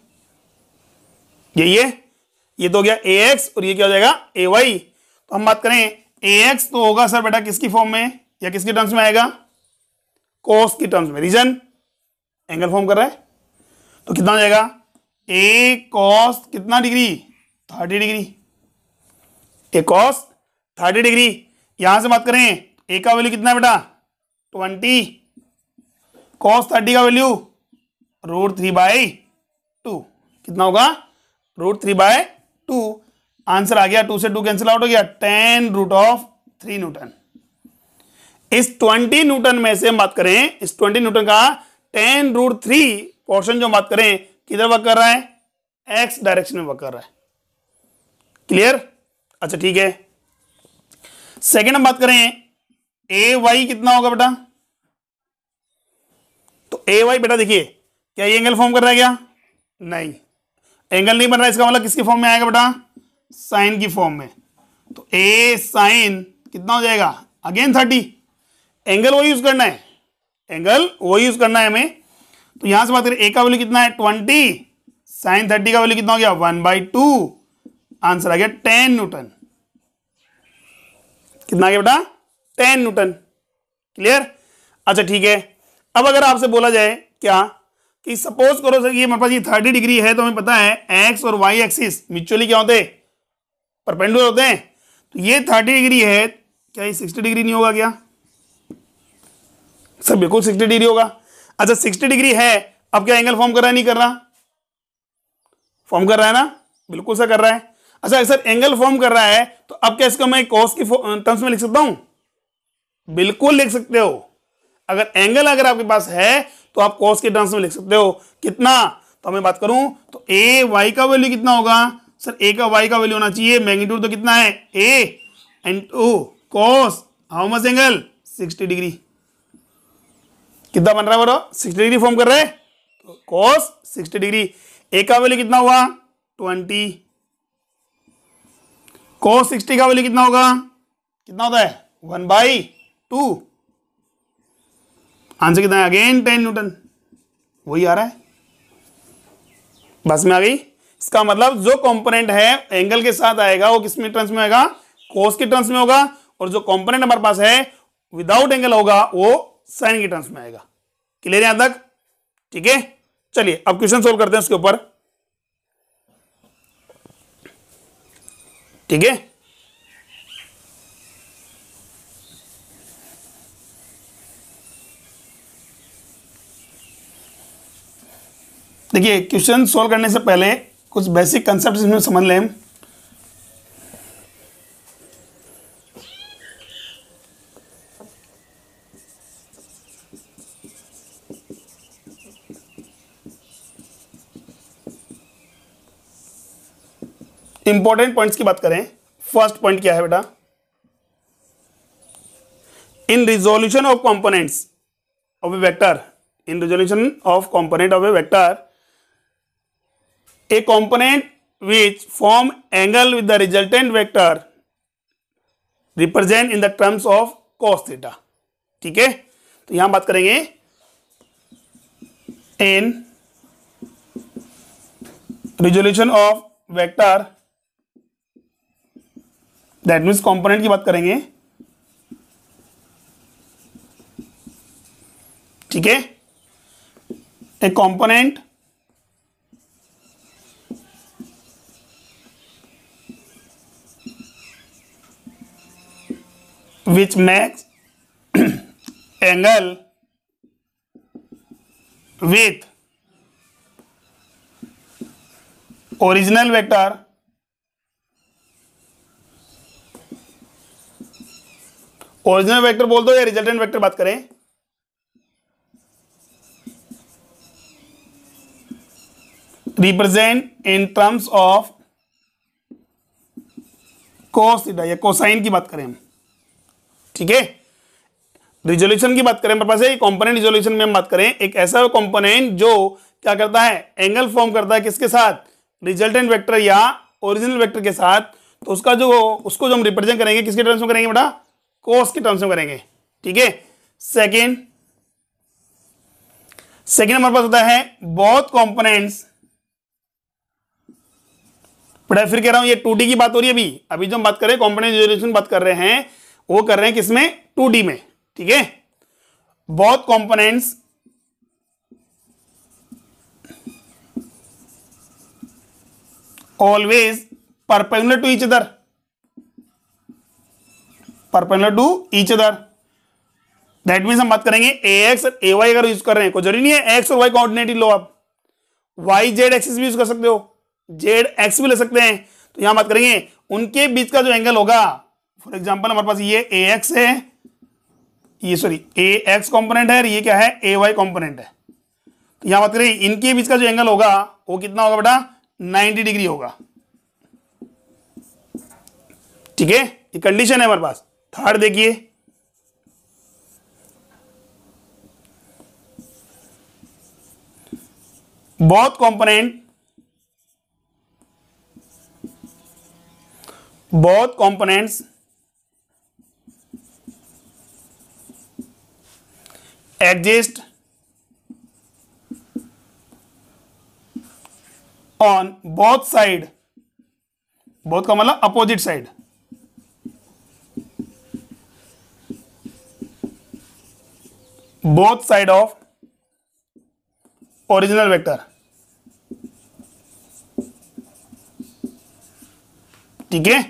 ये तो हो गया ए एक्स और ये क्या हो जाएगा ए वाई। तो हम बात करें ए एक्स तो होगा सर बेटा किसकी फॉर्म में या किसके टर्म्स में आएगा, कोस की टर्म्स में, रीजन एंगल फॉर्म कर रहा है, तो कितना हो जाएगा ए कॉस कितना डिग्री 30 डिग्री, ए कॉस 30 डिग्री। यहां से बात करें ए का वैल्यू कितना है बेटा 20, कॉस 30 का वैल्यू √3/2, कितना होगा √3/2। आंसर आ गया, 2 से 2 कैंसिल आउट हो गया, 10√3 न्यूटन। इस 20 न्यूटन में से हम बात करें, इस 20 न्यूटन का 10√3 पोर्शन जो हम बात करें किधर वर्क कर रहा है, एक्स डायरेक्शन में वर्क कर रहा है। क्लियर, अच्छा ठीक है। सेकेंड हम बात करें ए वाई कितना होगा बेटा, तो ए वाई बेटा देखिए क्या ये एंगल फॉर्म कर रहा है क्या, नहीं एंगल नहीं बन रहा है, इसका मतलब किसकी फॉर्म में आएगा बेटा, साइन की फॉर्म में। तो ए साइन कितना हो जाएगा अगेन 30, एंगल वो यूज करना है, एंगल वो यूज करना है हमें। तो यहां से बात करें ए का वैल्यू कितना है 20, साइन 30 का वैल्यू कितना हो गया 1/2, आंसर आ गया 10 न्यूटन। कितना आ गया बेटा 10 न्यूटन। क्लियर, अच्छा ठीक है। अब अगर आपसे बोला जाए क्या कि सपोज करो सर ये मेरे पास ये 30 डिग्री है, तो हमें पता है एक्स और वाई एक्सिस म्यूचुअली क्या होते हैं, परपेंडिकुलर होते हैं। तो ये 30 डिग्री है, क्या ये 60 डिग्री नहीं होगा क्या सर, बिल्कुल 60 डिग्री होगा। अच्छा 60 डिग्री है, अब क्या एंगल फॉर्म कर रहा है नहीं कर रहा, फॉर्म कर रहा है ना, बिल्कुल सर कर रहा है। अच्छा सर एंगल फॉर्म कर रहा है, तो अब क्या इसको मैं कॉस की टर्म्स में लिख सकता हूं, बिल्कुल लिख सकते हो। अगर एंगल अगर आपके पास है तो आप कॉस के टर्म्स में लिख सकते हो, कितना, तो मैं बात करूं तो ए वाई का वैल्यू कितना होगा सर, ए का वाई का वैल्यू होना चाहिए, मैग्नीट्यूड तो कितना है ए into cos how much angle 60 degree. कितना बन रहा है बोलो 60 डिग्री फॉर्म कर रहे हैं, तो कॉस 60 डिग्री। ए का वैल्यू कितना हुआ 20, कॉस 60 का वैल्यू कितना होगा, कितना होता है 1/2, आंसर कितना है अगेन 10 न्यूटन, वही आ रहा है, बस में आ गई। इसका मतलब जो कंपोनेंट है एंगल के साथ आएगा वो किस में टर्म्स में आएगा, कोस के टर्म्स में होगा, और जो कंपोनेंट हमारे पास है विदाउट एंगल होगा वो साइन के टर्म्स में आएगा। क्लियर यहां तक, ठीक है। चलिए अब क्वेश्चन सोल्व करते हैं उसके ऊपर, ठीक है। देखिए क्वेश्चन सोल्व करने से पहले कुछ बेसिक कंसेप्ट इसमें समझ लें। इंपॉर्टेंट पॉइंट्स की बात करें, फर्स्ट पॉइंट क्या है बेटा, in resolution of components of A vector, in resolution of component of A vector, a component which form angle with the resultant vector represent in the terms of cos theta, ठीक है। तो यहां बात करेंगे in resolution of vector, that means component की बात करेंगे, ठीक है। a component which makes angle with original vector original vector बोल दो या रिजल्टेंट वेक्टर बात करें, represent in terms of cos theta या कोसाइन की बात करें हम, ठीक है। रिजोल्यूशन की बात करें हमारे पास है कंपोनेंट रिजोल्यूशन में हम बात करें एक ऐसा कंपोनेंट जो क्या करता है, एंगल फॉर्म करता है किसके साथ, रिजल्टेंट वेक्टर या ओरिजिनल वेक्टर के साथ। तो उसको जो हम रिप्रेजेंट करेंगे किसके टर्म्स में करेंगे बेटा, कोस के टर्म्स में करेंगे। ठीक है। सेकेंड हमारे पास होता है बोथ कंपोनेंट्स। बड़ा फिर कह रहा हूं ये 2D की बात हो रही है अभी जो हम बात कर रहे हैं कंपोनेंट रिजोल्यूशन बात कर रहे हैं वो कर रहे हैं किसमें, 2D में। ठीक है। Both components always perpendicular to each other, that means हम बात करेंगे ax और ay अगर यूज कर रहे हैं, कोई जरूरी नहीं है x और y कोऑर्डिनेट ही लो, आप y z एक्सिस भी यूज कर सकते हो, z x भी ले सकते हैं। तो यहां बात करेंगे उनके बीच का जो एंगल होगा, फॉर एग्जांपल हमारे पास ये ax है, ये सॉरी ax कंपोनेंट है, ये क्या है ay कंपोनेंट है। तो यहां बात करें इनके बीच का जो एंगल होगा वो कितना होगा बेटा, 90 डिग्री होगा। ठीक है, ये कंडीशन है हमारे पास। थर्ड देखिए, both components exist on both side, both का मतलब opposite side, both side of original vector. ठीक है,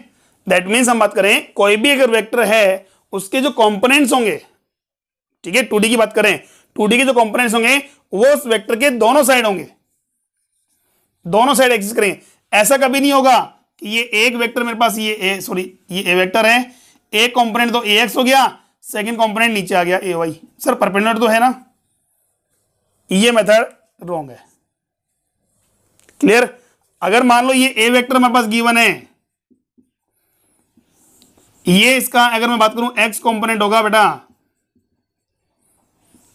दैट मीन्स हम बात करें कोई भी अगर वेक्टर है उसके जो कंपोनेंट्स होंगे, ठीक है 2D की बात करें, 2D के जो कंपोनेंट्स होंगे वो उस वेक्टर के दोनों साइड होंगे, दोनों साइड एक्सिस्ट करेंगे। ऐसा कभी नहीं होगा कि ये एक वेक्टर मेरे पास ये ए वेक्टर है, एक कंपोनेंट तो ax हो गया, सेकंड कंपोनेंट नीचे आ गया ay। सर परपेंडिकुलर तो है ना, ये मेथड रॉन्ग है। क्लियर। अगर मान लो ये ए वेक्टर हमारे पास गिवन है, ये इसका अगर मैं बात करूं एक्स कंपोनेंट होगा बेटा,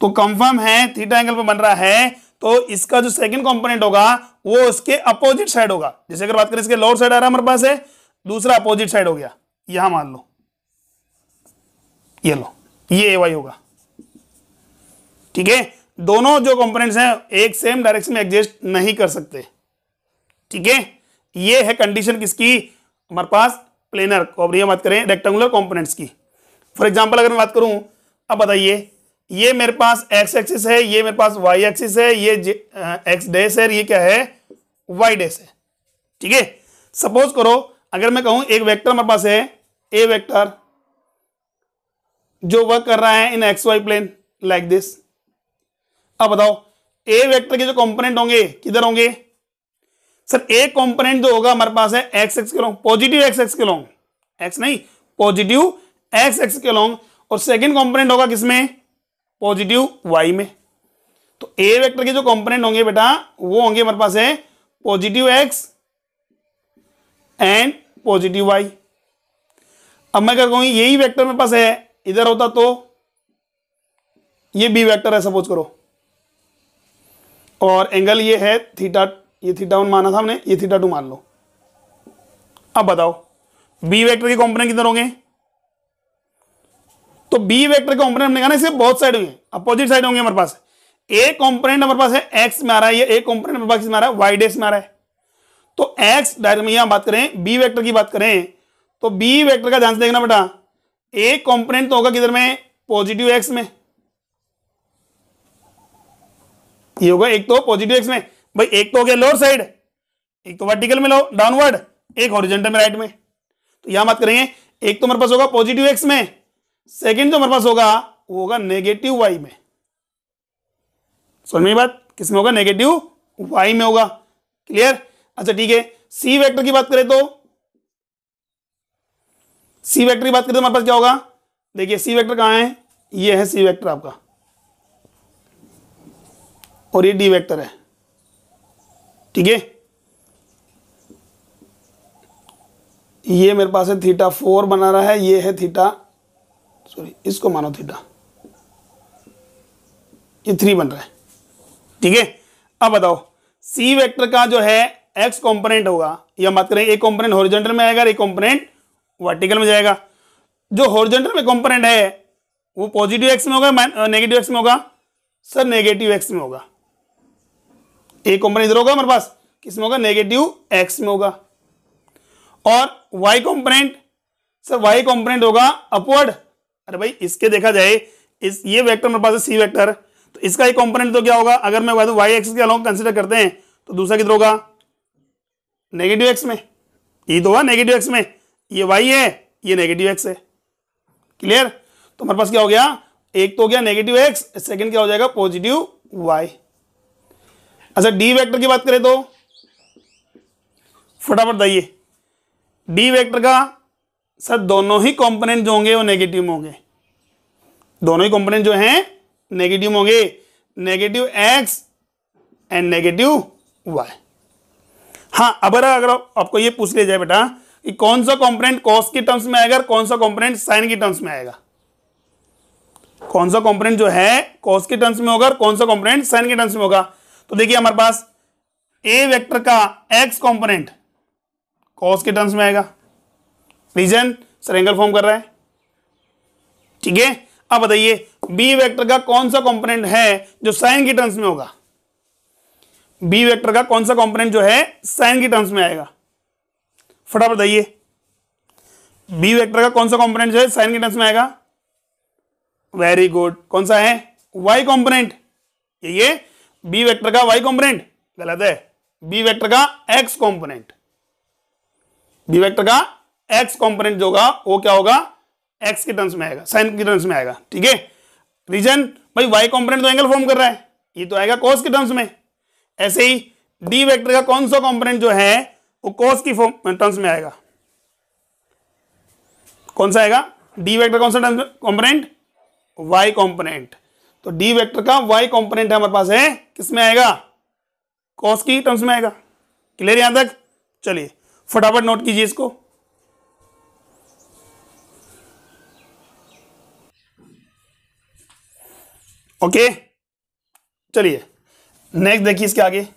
तो कंफर्म है थीटा एंगल पे बन रहा है, तो इसका जो सेकंड कंपोनेंट होगा वो उसके अपोजिट साइड होगा। जैसे अगर बात करें इसके लोअर साइड आ रहा है हमारे पास है, दूसरा अपोजिट साइड हो गया, यहां मान लो ये लो, ये ay होगा। ठीक है, दोनों जो कंपोनेंट्स हैं एक सेम डायरेक्शन में एग्जिस्ट नहीं कर सकते। ठीक है, ये है कंडीशन किसकी, हमारे पास प्लेनर को बात करें रेक्टेंगुलर कंपोनेंट्स की। फॉर एग्जांपल अगर मैं बात करूं, अब बताइए ये मेरे पास एक्स एक्सिस है, ये मेरे पास वाई एक्सिस है, ये एक्स डैश है, ये क्या है वाई डैश है। ठीक है, सपोज करो अगर मैं कहूं एक वेक्टर हमारे पास है ए वेक्टर जो वर्क कर रहा है in X Y plane like this. अब बताओ ए वेक्टर के जो कंपोनेंट होंगे किधर होंगे, सर एक कंपोनेंट जो होगा हमारे पास है एक्स एक्स के लॉन्ग, पॉजिटिव एक्स एक्स के लॉन्ग, एक्स नहीं पॉजिटिव एक्स एक्स के लॉन्ग, और सेकंड कंपोनेंट होगा किसमें, पॉजिटिव वाई में। तो ए वेक्टर के जो कंपोनेंट होंगे बेटा वो होंगे हमारे पास है positive X and positive Y. अब मैं क्या कहूं यही वेक्टर मेरे पास है इधर होता तो ये बी वेक्टर है सपोज करो, और एंगल ये है थीटा, ये थीटा 1 माना था हमने, ये थीटा 2 मान लो। अब बताओ बी वेक्टर के कंपोनेंट किधर होंगे, तो बी वेक्टर के कंपोनेंट हमने कहा ना इसे बहुत साइड होंगे, अपोजिट साइड होंगे हमारे पास। एक कंपोनेंट हमारे पास है एक्स में आ रहा है, ये एक कंपोनेंट हमारे पास में आ रहा है वाई डैश में आ रहा है। तो एक्स डायरेक्ट में यहां बात करें बी वेक्टर की बात करें तो बी वेक्टर का ध्यान से देखना बेटा, एक कंपोनेंट तो होगा किधर में, पॉजिटिव एक्स में, ये होगा एक तो पॉजिटिव एक्स में, भाई एक तो हो गया लोअर साइड, एक तो वर्टिकल में लो डाउनवर्ड, एक हॉरिजॉन्टल में राइट में। तो यहां बात करेंगे एक तो हमारे पास होगा पॉजिटिव एक्स में, सेकंड जो हमारे पास होगा वो होगा नेगेटिव वाई में। समझ में बात, किसमें होगा, नेगेटिव वाई में होगा। क्लियर। अच्छा ठीक है, सी वेक्टर की बात करें तो सी वेक्टर की बात करें तो हमारे पास क्या होगा, देखिए सी वेक्टर कहां है, ये है सी वेक्टर आपका, और ये डी वेक्टर है। ठीक है, ये मेरे पास है थीटा 4 बना रहा है, ये है थीटा सॉरी इसको मानो थीटा, ये 3 बन रहा है, ठीक है। अब बताओ सी वेक्टर का जो है एक्स कंपोनेंट होगा, या बात करें एक कंपोनेंट हॉरिजॉन्टल में आएगा, एक कंपोनेंट वर्टिकल में जाएगा। जो हॉरिजॉन्टल में कंपोनेंट है वो पॉजिटिव एक्स में होगा, नेगेटिव एक्स में होगा, सर नेगेटिव एक्स में होगा। एक कंपोनेंट इधर होगा हमारे पास, किसमें होगा, नेगेटिव एक्स में होगा। और Y component, sir Y component होगा अपवर्ड। अरे भाई इसके देखा जाए, इस ये वेक्टर हमारे पास है सी वेक्टर, तो इसका एक कंपोनेंट तो क्या होगा, अगर मैं वाई एक्सिस के अलोंग कंसीडर करते हैं तो दूसरा किधर होगा, नेगेटिव एक्स में। ये तो होगा नेगेटिव एक्स में, ये वाई है, ये नेगेटिव एक्स है। क्लियर? तो हमारे पास क्या हो गया, एक तो हो गया नेगेटिव एक्स, सेकंड क्या हो जाएगा, पॉजिटिव वाई। अच्छा डी वेक्टर की बात करें तो फटाफट बताइए, डी वेक्टर का सर दोनों ही कंपोनेंट जो होंगे वो नेगेटिव में होंगे, दोनों ही कंपोनेंट जो हैं नेगेटिव में होंगे, negative X and negative Y. हाँ अब अगर आपको ये पूछ लिया जाए बेटा कि कौन सा कंपोनेंट कॉस की टर्म्स में आएगा, कौन सा कंपोनेंट साइन की टर्म्स में आएगा, कौन सा कंपोनेंट जो है कॉस की टर्म्स में होगा और कौन सा कंपोनेंट साइन के टर्म्स में होगा। तो देखिए हमारे पास ए वेक्टर का एक्स कंपोनेंट कॉस के टर्म्स में आएगा, रीजन सर एंगल फॉर्म कर रहा है, ठीक है। अब बताइए बी वेक्टर का कौन सा कंपोनेंट है जो साइन की टर्म्स में होगा, बी वेक्टर का कौन सा कंपोनेंट जो है साइन की टर्म्स में आएगा, फटाफट बताइए। बी वेक्टर का कौन सा कंपोनेंट जो है साइन की टर्म्स में आएगा, वेरी गुड, कौन सा है, वाई कंपोनेंट। ये बी वेक्टर का वाई कंपोनेंट गलत है, बी वेक्टर का एक्स कंपोनेंट, बी वेक्टर का एक्स कंपोनेंट जो होगा वो क्या होगा, एक्स के टर्म्स में आएगा, साइन की टर्म्स में आएगा, ठीक है। रीजन भाई वाई कंपोनेंट तो एंगल फॉर्म कर रहा है, ये तो आएगा कॉस के टर्म्स में। ऐसे ही डी वेक्टर का कौन सा कंपोनेंट जो है वो कॉस की टर्म्स में आएगा, कौन सा आएगा, डी वेक्टर कौन सा कंपोनेंट, वाई कंपोनेंट। तो डी वेक्टर का वाई कंपोनेंट है हमारे पास है, किसमें आएगा, कॉस की टर्म्स में आएगा। क्लियर यहां तक? चलिए फटाफट नोट कीजिए इसको। ओके चलिए नेक्स्ट देखिए इसके आगे।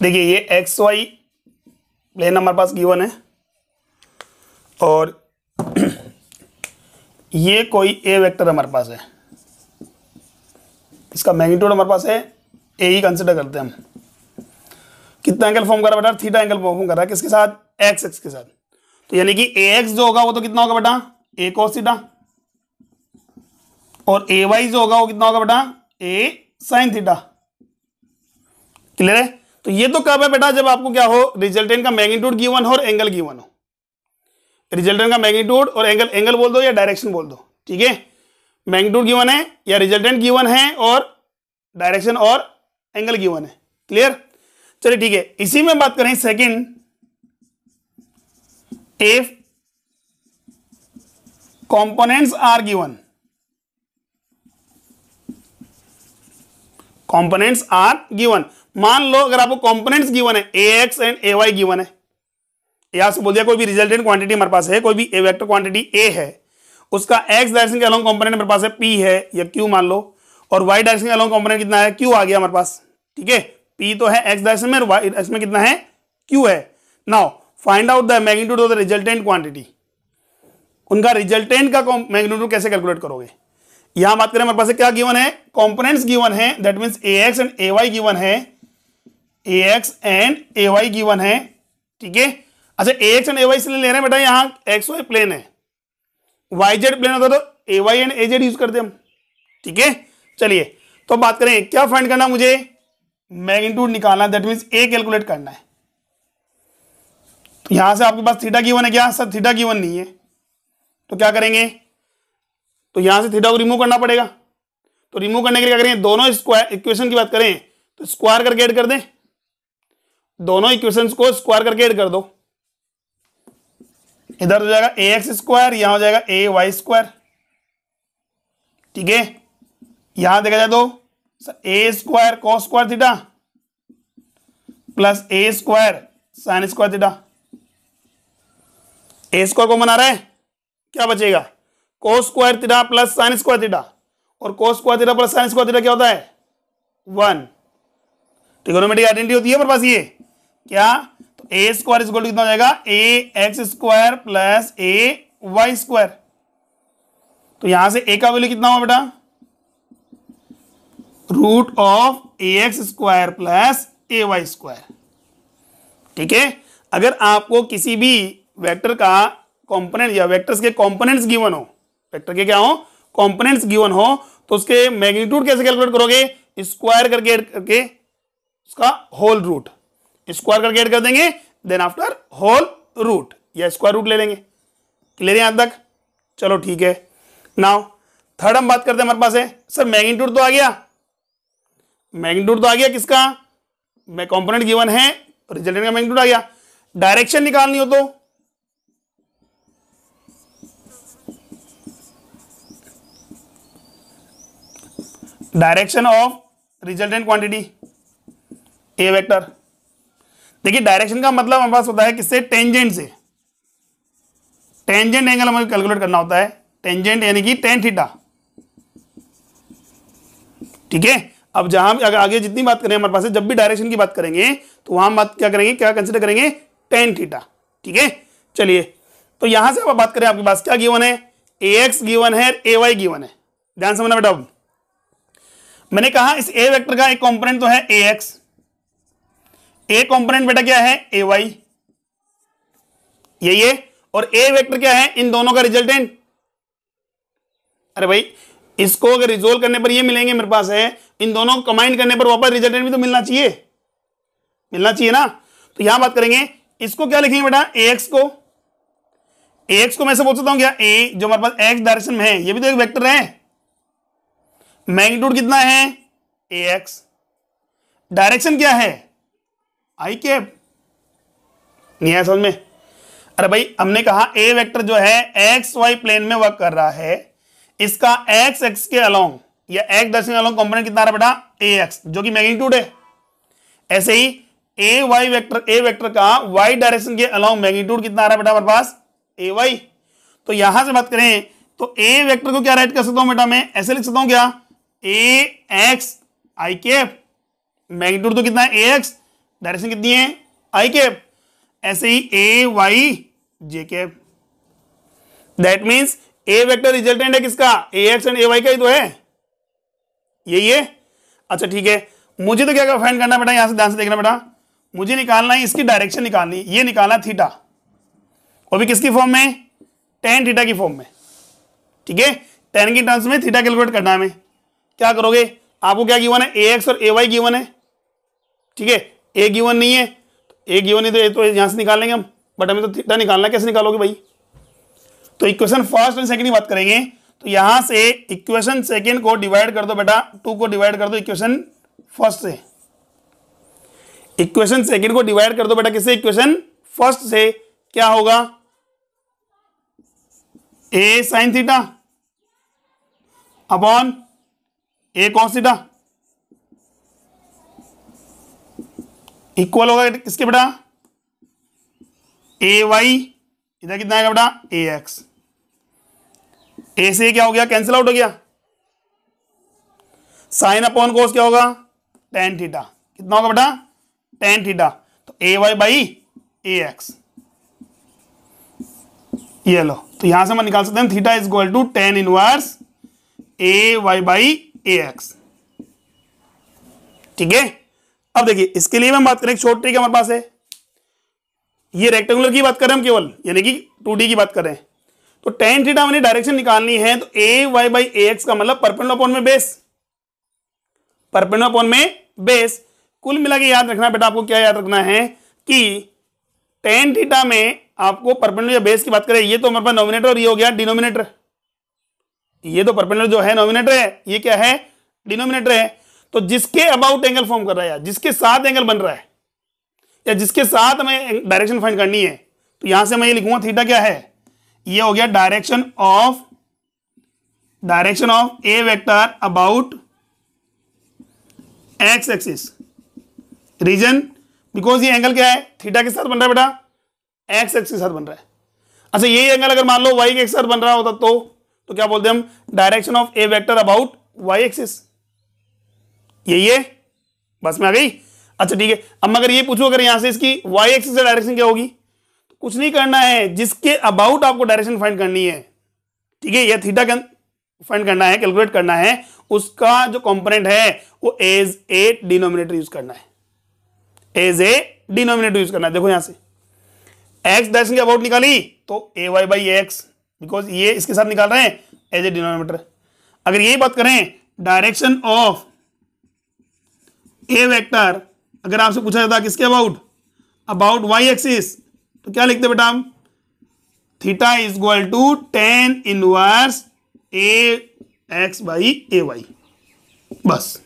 देखिए ये एक्स वाई प्लेन हमारे पास गिवन है और ये कोई ए वेक्टर हमारे पास है, इसका मैग्नीट्यूड हमारे पास है ए ही कंसिडर करते हैं हम। कितना एंगल फॉर्म कर रहा है बेटा, थीटा एंगल फॉर्म कर रहा है, किसके साथ, एक्स एक्स के साथ। तो यानी कि ए एक्स जो होगा वो तो कितना होगा बेटा, ए कॉस थीटा, और ए वाई जो होगा वो कितना होगा बेटा, ए साइन थीटा। क्लियर है? तो ये तो कब है बेटा, जब आपको क्या हो, रिजल्टेंट का मैग्नीट्यूड गिवन हो और एंगल गिवन हो। रिजल्टेंट का मैग्नीट्यूड और एंगल, एंगल बोल दो या डायरेक्शन बोल दो, ठीक है। मैग्नीट्यूड गिवन है या रिजल्टेंट गिवन है और डायरेक्शन और एंगल गिवन है। क्लियर? चलिए ठीक है, इसी में बात करें second, if components are given, components are given. मान लो अगर आपको कंपोनेंट्स गिवन है, A X and A Y given है, यहां से बोल दिया कोई भी रिजल्टेंट क्वांटिटी हमारे पास है, कोई भी ए वेक्टर क्वांटिटी ए है, उसका एक्स डायरेक्शन के अलोंग कंपोनेंट हमारे पास है पी है या क्यू मान लो, और वाई डायरेक्शन के अलोंग कंपोनेंट कितना है, क्यू आ गया हमारे पास, ठीक है। पी तो है एक्स डायरेक्शन में और वाई डायरेक्शन में कितना है, क्यू है। Now find out the magnitude of the resultant quantity. उनका रिजल्टेंट का मैग्नीट्यूड कैसे कैलकुलेट करोगे। यहां बात करें हमारे पास क्या गिवन है, कंपोनेंट्स गिवन है, that means A X and A Y given है, A X and A Y given है, ठीक है। अच्छा A X and A Y इसलिए ले रहे हैं बेटा, यहां एक्स वाई प्लेन है, वाई जेड प्लेन होता तो A Y and A Z use करते हम, ठीक है। चलिए तो बात करें क्या फाइंड करना, मुझे मैग्नीट्यूड निकालना, दैट मींस ए कैलकुलेट करना है। तो यहां से आपके पास थीटा गिवन है क्या, सर थीटा गिवन नहीं है, तो क्या करेंगे, तो यहां से थीटा को रिमूव करना पड़ेगा। तो रिमूव करने के लिए क्या करेंगे, दोनों स्क्वायर इक्वेशन की बात करें तो स्क्वायर करके ऐड कर दें, दोनों इक्वेशंस को स्क्वायर करके ऐड कर दो। इधर हो जाएगा ए एक्स स्क्वायर, यहां हो जाएगा ए वाई स्क्वायर। ठीक है, यहां देखा जाए तो A square cos square theta plus A square sine square theta. A square को बना रहा है, क्या बचेगा, cos square theta plus sine square theta, और cos square theta plus sine square theta क्या होता है, 1। ट्रिगोनोमेट्रिक आइडेंटिटी होती है हमारे पास ये क्या, तो ए स्क्वायर इक्वल टू कितना हो जाएगा, A X square plus A Y square. तो यहां से ए का वैल्यू कितना हुआ बेटा, root of A X square plus A Y square. ठीक है, अगर आपको किसी भी वेक्टर का कंपोनेंट या वेक्टर्स के कंपोनेंट्स गिवन हो, वेक्टर के क्या हो, कंपोनेंट्स गिवन हो, तो उसके मैग्नीट्यूड कैसे कैलकुलेट करोगे, स्क्वायर करके ऐड करके उसका होल रूट, स्क्वायर करके ऐड कर देंगे, देन आफ्टर होल रूट या स्क्वायर रूट ले लेंगे। क्लियर है यहां तक, चलो ठीक है। नाउ थर्ड हम बात करते हैं, हमारे पास है सर मैग्नीट्यूड तो आ गया, मैग्नीट्यूड तो आ गया किसका, मैं कंपोनेंट गिवन है, रिजल्टेंट का मैग्नीट्यूड आ गया। डायरेक्शन निकालनी हो तो direction of resultant quantity A vector. देखिए डायरेक्शन का मतलब हमारे पास होता है किससे, टेंजेंट से। टेंजेंट एंगल हमें कैलकुलेट करना होता है, टेंजेंट यानी कि टेन थीटा। ठीक है, अब जहां भी आगे जितनी बात करें हमारे पास है, जब भी डायरेक्शन की बात करेंगे तो वहां बात क्या करेंगे, क्या कंसिडर करेंगे, टेन थीटा। ठीक है, चलिए तो यहां से अब बात करें, आपके पास क्या गिवन है, ए एक्स गिवन है, ए वाई गिवन है। ध्यान समझना बेटा, मैंने कहा इस ए वेक्टर का एक कंपोनेंट तो है ए एक्स, ए कंपोनेंट बेटा क्या है, ए वाई, यही है, और ए वेक्टर क्या है, इन दोनों का रिजल्टेंट। अरे भाई इसको अगर रिजोल्व करने पर ये मिलेंगे मेरे पास है, इन दोनों को कंबाइन करने पर वापस रिजल्टेंट भी तो मिलना चाहिए, मिलना चाहिए ना। तो यहां बात करेंगे, इसको क्या लिखेंगे बेटा, ए एक्स को, ए एक्स को मैं ऐसे बोल सकता हूं क्या, ए जो हमारे पास एक्स डायरेक्शन में है, ये भी तो एक वेक्टर है, मैग्नीट्यूड कितना है, ए एक्स, डायरेक्शन क्या है, आई कैप। नहीं है समझ में, अरे भाई हमने कहा ए वेक्टर जो है एक्स वाई प्लेन में वर्क कर रहा है, इसका एक्स एक्स के अलोंग या एक्स डायरेक्शन अलोंग कंपोनेंट कितना रहा बेटा, ए एक्स, जो कि मैग्नीट्यूड है। ऐसे ही A Y vector, A vector का वाई डायरेक्शन के अलोंग मैग्नीट्यूड कितना आ रहा है बेटा हमारे पास, ए वाई। तो यहां से बात करें तो ए वेक्टर को क्या राइट कर सकता हूं बेटा, मैं ऐसे लिख सकता हूं क्या, ए एक्स आई कैप, मैग्नीट्यूड तो कितना है ए एक्स, डायरेक्शन कितनी है आई कैप, ऐसे ही A Y J cap. That means A vector resultant है किसका, A X and A Y का ही तो है, यही है। अच्छा ठीक है, मुझे तो क्या फाइंड करना बेटा, यहां से ध्यान से देखना बेटा, मुझे निकालना है इसकी डायरेक्शन निकालनी, ये निकालना थीटा, वो भी किसकी फॉर्म में, टेन थीटा की फॉर्म में। ठीक है, टेन की टर्म्स में थीटा कैलकुलेट करना है हमें। क्या करोगे, आपको क्या गिवन है, ए एक्स और ए वाई गिवन है। ठीक है, ए गिवन नहीं है, ए गिवन है तो यहां से निकाल लेंगे हम, बट हमें तो थीटा निकालना, कैसे निकालोगे भाई। तो इक्वेशन फर्स्ट एंड सेकंड की बात करेंगे, तो यहां से इक्वेशन सेकंड को डिवाइड कर दो बेटा, 2 को डिवाइड कर दो इक्वेशन फर्स्ट से, इक्वेशन सेकंड को डिवाइड कर दो बेटा किससे, इक्वेशन फर्स्ट से। क्या होगा, ए साइन थीटा अपॉन ए कॉस थीटा इक्वल होगा किसके बेटा, ए वाई, इधर कितना आएगा बेटा, ए एक्स, ए से क्या हो गया, कैंसिल आउट हो गया, साइन अपॉन कोस क्या होगा, टेन थीटा, कितना होगा बेटा, टेन थीटा, तो A Y by A X, ये लो। तो यहां से हम निकाल सकते हैं theta is equal to tan inverse A Y by A X. ठीक है, अब देखिए इसके लिए हम बात करें, शॉर्ट ट्रिक हमारे पास है, ये रेक्टेंगुलर की बात कर रहे हैं हम केवल, यानी कि 2D की बात कर रहे हैं। तो टेन थीटा मैंने डायरेक्शन निकालनी है, तो A Y by A X का मतलब परपेंडिकुलर अपॉन में बेस, परपेंडिकुलर अपॉन में बेस। कुल मिला के याद रखना बेटा, आपको क्या याद रखना है कि टेन थीटा में आपको परपेंडिकुलर या बेस की बात करें, ये तो हमारे पास नोमिनेटर और ये हो गया डिनोमिनेटर, ये तो परपेंडिकुलर जो है नोमिनेटर है, ये क्या है डिनोमिनेटर है। तो जिसके अबाउट एंगल फॉर्म कर रहा है, या जिसके साथ एंगल बन रहा है, या जिसके साथ हमें डायरेक्शन फाइंड करनी है, तो यहां से मैं ये लिखूंगा थीटा क्या है, ये हो गया direction of A vector about X axis. Reason, because ये एंगल क्या है, थीटा के साथ बन रहा है बेटा, एक्स एक्सिस के साथ बन रहा है। अच्छा यही एंगल अगर मान लो वाई के साथ बन रहा होता तो क्या बोलते हैं हम, direction of A vector about Y axis. यही है, बस में आ गई। अच्छा ठीक है, अब अगर ये पूछूं अगर यहां से इसकी वाई एक्सिस से डायरेक्शन क्या होगी, तो कुछ नहीं करना है, जिसके अबाउट आपको डायरेक्शन फाइंड करनी है, ठीक है, यह थीटा फाइंड करना है, कैलकुलेट करना है, उसका जो कंपोनेंट है वो एज ए डिनोमिनेटर यूज करना है, एज ए डिनोमिनेटर यूज करना है। देखो यहां से एक्स डायरेक्शन के अबाउट निकाली तो A Y by x, because ये इसके साथ निकाल रहे हैं एज ए डिनोमिनेटर। अगर यही बात करें डायरेक्शन ऑफ ए वेक्टर, अगर आपसे पूछा जाता किसके अबाउट वाई एक्सिस, तो क्या लिखते बेटा हम, theta is equal to tan inverse A X by A Y, बस।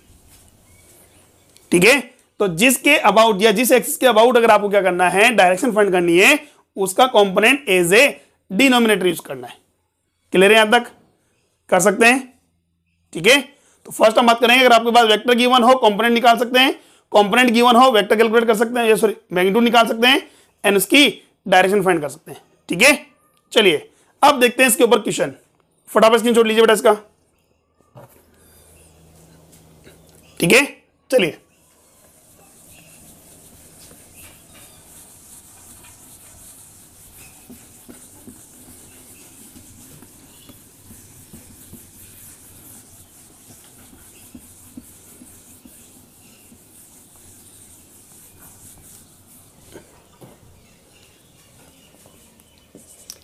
ठीक है, तो जिसके अबाउट या जिस एक्सिस के अबाउट अगर आपको क्या करना है, डायरेक्शन फाइंड करनी है, उसका component as a denominator use करना है। क्लियर है, यहां तक कर सकते हैं? ठीक है, तो फर्स्ट हम बात करेंगे, अगर आपके पास वेक्टर गिवन हो कंपोनेंट निकाल सकते हैं, कंपोनेंट गिवन हो वेक्टर कैलकुलेट कर सकते हैं, सॉरी मैग्नीट्यूड निकाल सकते हैं एंड उसकी डायरेक्शन फाइंड कर सकते हैं। ठीक है, चलिए अब देखते हैं इसके ऊपर क्वेश्चन। फटाफट स्क्रीनशॉट लीजिए बेटा इसका। ठीक है, चलिए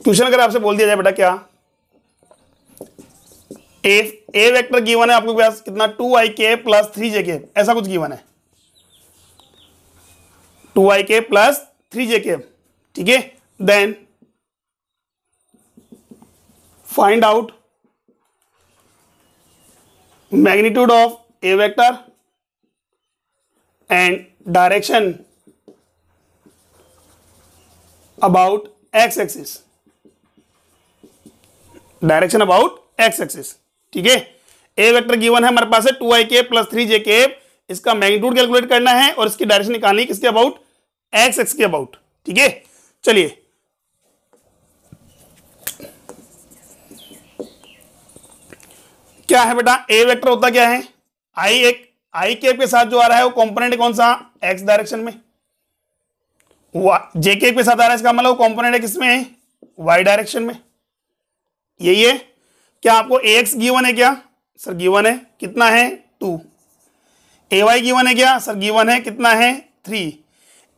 क्वेश्चन अगर आपसे बोल दिया जाए बेटा क्या, ए वेक्टर गिवन है आपके पास कितना, 2ik प्लस 3jk, ऐसा कुछ गिवन है, 2ik प्लस 3jk। ठीक है, then find out magnitude of A vector and direction about X axis, direction about X axis. ठीक है, ए वेक्टर गिवन है हमारे पास है 2ik प्लस 3jk, इसका मैग्नीट्यूड कैलकुलेट करना है और इसकी डायरेक्शन निकालनी किसके अबाउट, एक्स एक्स के अबाउट। ठीक है, चलिए क्या है बेटा, ए वेक्टर होता क्या है, आई कैप के साथ जो आ रहा है वो कंपोनेंट कौन सा, एक्स डायरेक्शन में, जेके के साथ आ रहा है, इसका मतलब कंपोनेंट है किसमें, वाई डायरेक्शन में। यही है, क्या आपको एक्स गिवन है क्या, सर गिवन है, कितना है 2। ए वाई गिवन है क्या, सर गिवन है, कितना है 3।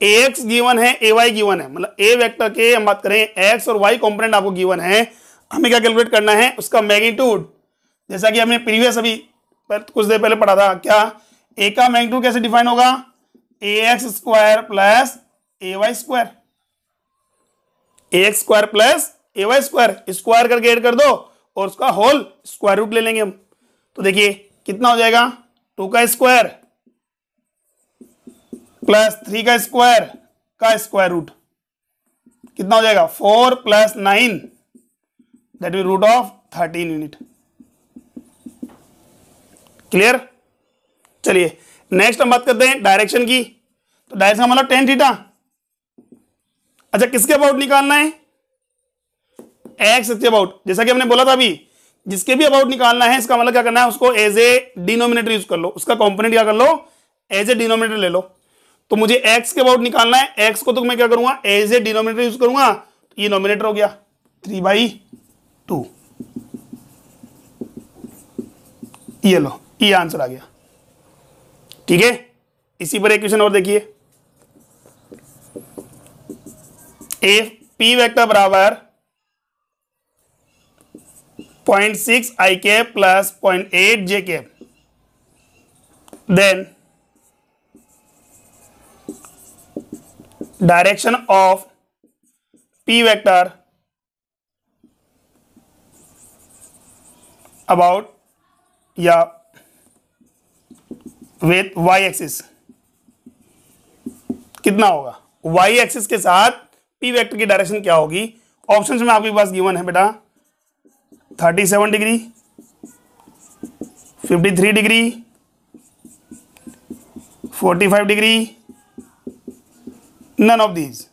एक्स गिवन है, ए वाई गिवन है, मतलब ए वेक्टर के हम बात करें एक्स और वाई कंपोनेंट आपको गिवन है, हमें क्या कैलकुलेट करना है, उसका मैग्नीट्यूड। जैसा कि हमने प्रीवियस अभी कुछ देर पहले पढ़ा था, क्या ए का मैग्नीट्यूड कैसे डिफाइन होगा, ए X square plus A Y square, A X square plus A Y square, square करके ऐड कर दो और उसका होल स्क्वायर रूट ले लेंगे हम। तो देखिए कितना हो जाएगा, 2 का स्क्वायर प्लस 3 का स्क्वायर का स्क्वायर रूट, कितना हो जाएगा 4 plus 9, that will root of 13 unit. Clear, चलिए नेक्स्ट हम बात करते हैं डायरेक्शन की। तो डायरेक्शन का मतलब टेन थीटा। अच्छा किसके अबाउट निकालना है, एक्स के अबाउट, जैसा कि हमने बोला था अभी, जिसके भी अबाउट निकालना है इसका मतलब क्या करना है, उसको एज ए डिनोमिनेटर यूज कर लो, उसका कंपोनेंट क्या कर लो, एज ए डिनोमिनेटर ले लो। तो मुझे एक्स के अबाउट निकालना है, एक्स को तो मैं क्या करूंगा, एज ए डिनोमिनेटर यूज करूंगा, तो ये नोमिनेटर हो गया 3/2। ये लो, ये आंसर आ गया। ठीक है, इसी पर एक क्वेश्चन और देखिए, ए पी वेक्टर बराबर 0.6 I cap plus 0.8 J cap, then direction of P vector about या विथ वाई एक्सिस कितना होगा, वाई एक्सिस के साथ पी वेक्टर की डायरेक्शन क्या होगी। ऑप्शंस में आपके पास गिवन है बेटा 37 degree, 53 degree, 45 degree, none of these.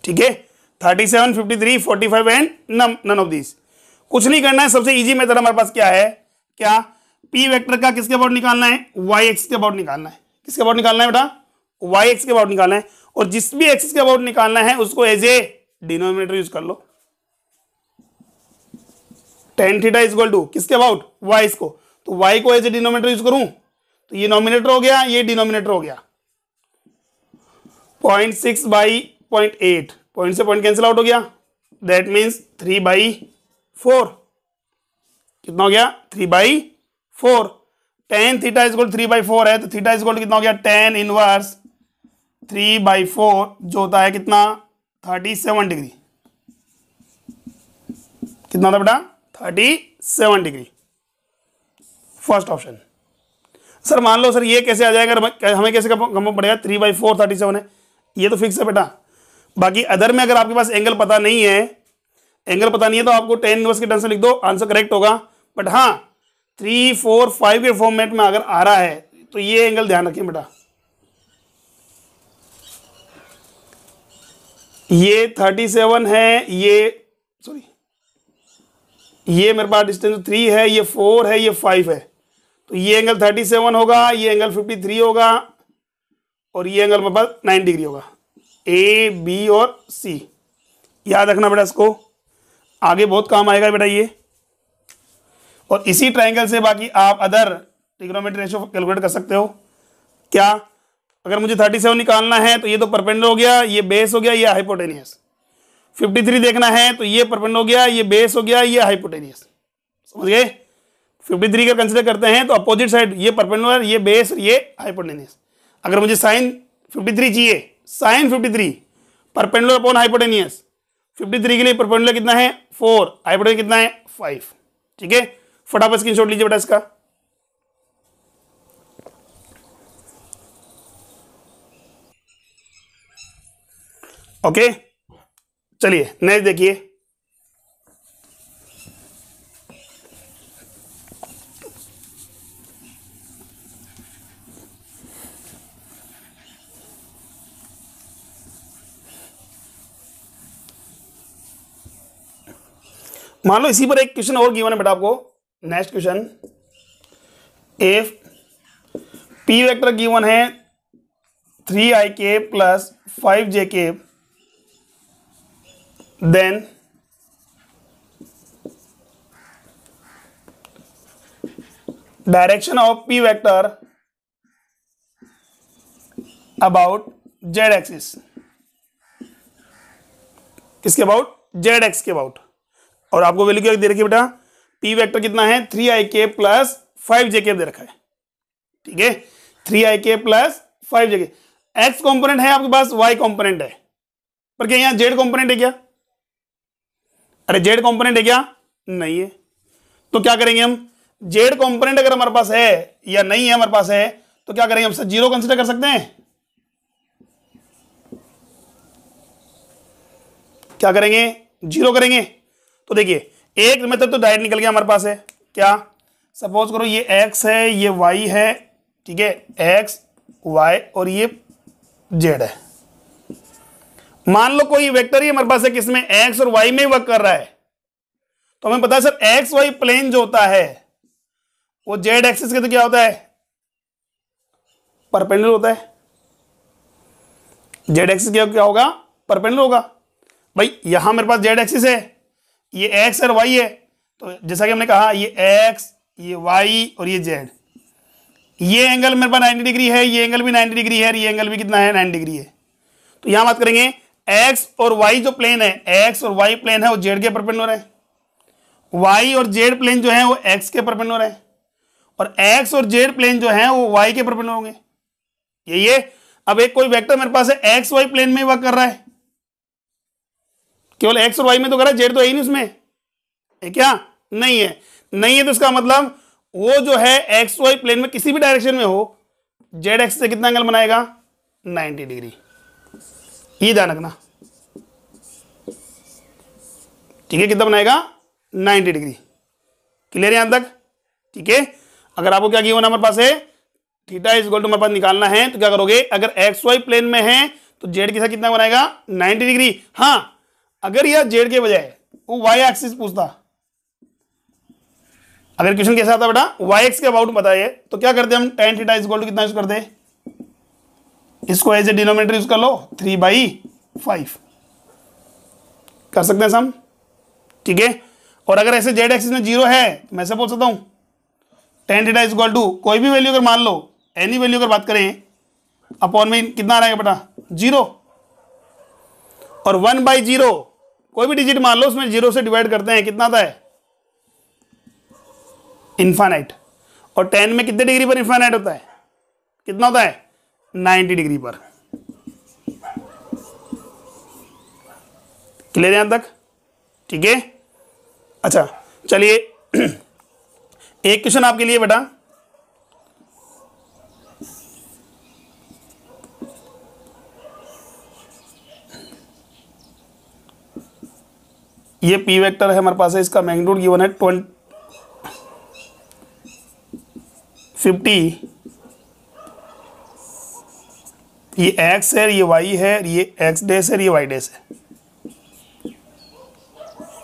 ठीक है, 37, 53, 45 एंड नन ऑफ दीज। कुछ नहीं करना है, सबसे इजी मेथड हमारे पास क्या है, क्या पी वेक्टर का किसके अबाउट निकालना है, वाई एक्सिस के अबाउट निकालना है। किसके अबाउट निकालना है बेटा, वाई एक्सिस के अबाउट निकालना है। और जिस भी एक्सिस के अबाउट निकालना है उसको एज ए डिनोमिनेटर यूज कर लो। tan theta is equal to किसके अबाउट, वाई को, तो वाई को एज ए डिनोमिनेटर यूज करूं तो ये नॉमिनेटर हो गया, ये डिनोमिनेटर हो गया। 0.6 बाई 0.8, पॉइंट से पॉइंट कैंसिल आउट हो गया, दैट मीन्स 3/4। कितना हो गया, 3/4। tan थीटा इज इक्वल 3/4 है, तो थीटा इज इक्वल कितना हो गया, tan इनवर्स 3/4 जो होता है कितना, 37 डिग्री। कितना था बेटा, 37 डिग्री। First option. सर मान लो सर ये कैसे आ जाएगा, हमें कैसे कम पड़ेगा, 3/4 37 है, ये तो फिक्स है बेटा। बाकी अदर में अगर आपके पास एंगल पता नहीं है, तो आपको tan इनवर्स के टर्म से लिख दो, आंसर करेक्ट होगा। बट हाँ 3, 4, 5 के फॉर्मेट में अगर आ रहा है तो ये एंगल ध्यान रखें बेटा, ये 37 है, ये मेरे पास डिस्टेंस 3 है, ये 4 है, ये 5 है, तो ये एंगल 37 होगा, ये एंगल 53 होगा, और ये एंगल मेरे पास 9 डिग्री होगा। ए, बी और सी याद रखना बेटा, इसको आगे बहुत काम आएगा बेटा ये। और इसी ट्रायंगल से बाकी आप अदर ट्रिग्नोमेट्री रेशियो कैलकुलेट कर सकते हो। क्या, अगर मुझे 37 निकालना है तो ये तो परपेंडिकुलर हो गया, ये बेस हो गया, ये हाइपोटेनियस। 53 देखना है तो ये परपेंडिकुलर हो गया, ये बेस हो गया, ये हाइपोटेनियस। समझ गए, 53 का कंसिडर करते हैं तो अपोजिट साइड, ये परपेंडिकुलर, ये बेस, ये हाइपोटेनियस। अगर मुझे साइन 53 चाहिए, साइन 53 परपेंडिकुलर अपॉन हाइपोटेनियस, 53 के लिए परपेंडिकुलर कितना है 4, हाइपोटेनियस कितना है 5। ठीक है, फटाफट स्क्रीनशॉट लीजिए बेटा इसका। ओके, चलिए नेक्स्ट देखिए। मान लो इसी पर एक क्वेश्चन और गिवन है बेटा आपको। Next question, if P vector given है 3ik plus 5jk, then direction of P vector about Z axis. किसके अबाउट, जेड एक्स के अबाउट। और आपको वैल्यू क्या दे रखी है बेटा, पी वेक्टर कितना है 3ik प्लस 5jk दे रखा है। ठीक है, 3ik plus 5jk। X component है आपके पास, वाई कॉम्पोनेंट है, पर क्या यहां जेड कॉम्पोनेंट है क्या, अरे जेड कॉम्पोनेंट है क्या, नहीं है। तो क्या करेंगे हम, जेड कॉम्पोनेंट अगर हमारे पास है या नहीं है हमारे पास है, तो क्या करेंगे हम, सर जीरो कंसिडर कर सकते हैं। क्या करेंगे, जीरो करेंगे। तो देखिए एक मेथड तो डायरेक्ट निकल गया हमारे पास है, क्या, सपोज करो ये x है, ये y है, ठीक है, x y और ये z है। मान लो कोई वेक्टर ही हमारे पास है किसमें, x और y में वर्क कर रहा है, तो हमें पता है सर एक्स वाई प्लेन जो होता है वो जेड एक्सिस के तो क्या होता है, परपेंडिकुलर होता है। जेड एक्सिस क्या होगा, परपेंडिकुलर होगा। भाई यहां मेरे पास जेड एक्सिस है, ये एक्स और वाई है, तो जैसा कि हमने कहा ये एक्स, ये वाई और ये जेड, ये एंगल मेरे पास 90 डिग्री है, ये एंगल भी 90 डिग्री है, ये एंगल भी कितना है 90 डिग्री है। तो यहां बात करेंगे एक्स और वाई जो प्लेन है, एक्स और वाई प्लेन है वो जेड के परपेंडिकुलर है, वाई और जेड प्लेन जो है वो एक्स के परपेंडिकुलर है, और एक्स और जेड प्लेन जो है वो वाई के परपेंडिकुलर होंगे। ये अब एक कोई वेक्टर मेरे पास है एक्स वाई प्लेन में वर्क कर रहा है, केवल एक्स और वाई में तो कर रहा है, जेड तो है ही नहीं उसमें, है क्या, नहीं है। नहीं है तो इसका मतलब वो जो है एक्स वाई प्लेन में किसी भी डायरेक्शन में हो, जेड एक्स से कितना एंगल बनाएगा? 90 डिग्री। ये ध्यान रखना, ठीक है? कितना बनाएगा? 90 डिग्री। क्लियर है यहां तक? ठीक है। अगर आपको क्या गिवन हमारे पास है, थीटा इज इक्वल टू हमारे पास निकालना है, तो क्या करोगे? अगर एक्स वाई प्लेन में है तो जेड के साथ कितना बनाएगा? 90 डिग्री। हाँ, अगर यह जेड के बजाय वो वाई एक्सिस पूछता, अगर क्वेश्चन कैसा था बेटा, वाई एक्स के अबाउट बताइए, तो क्या करते हम? tan theta is equal to कितना यूज करते? इसको एज ए डिनोमिनेटर यूज कर लो, 3/5 कर सकते हैं सम, ठीक है? और अगर ऐसे जेड एक्सिस में 0 है, मैं ऐसे बोल सकता हूं tan theta is equal to कोई भी वैल्यू अगर मान लो, एनी वैल्यू अगर बात करें, अपॉन में कितना आ रहेगा बेटा? 0। और 1/0 कोई भी डिजिट मान लो, उसमें 0 से डिवाइड करते हैं, कितना आता है? इनफाइनाइट। और 10 में कितने डिग्री पर इनफाइनाइट होता है? कितना होता है? 90 डिग्री पर। क्लियर है यहां तक? ठीक है। अच्छा चलिए एक क्वेश्चन आपके लिए बेटा, ये पी वेक्टर है हमारे पास है, इसका मैग्नीट्यूड गिवन है 50, ये एक्स है, ये वाई है, ये एक्स डैश है, ये वाई डैश है,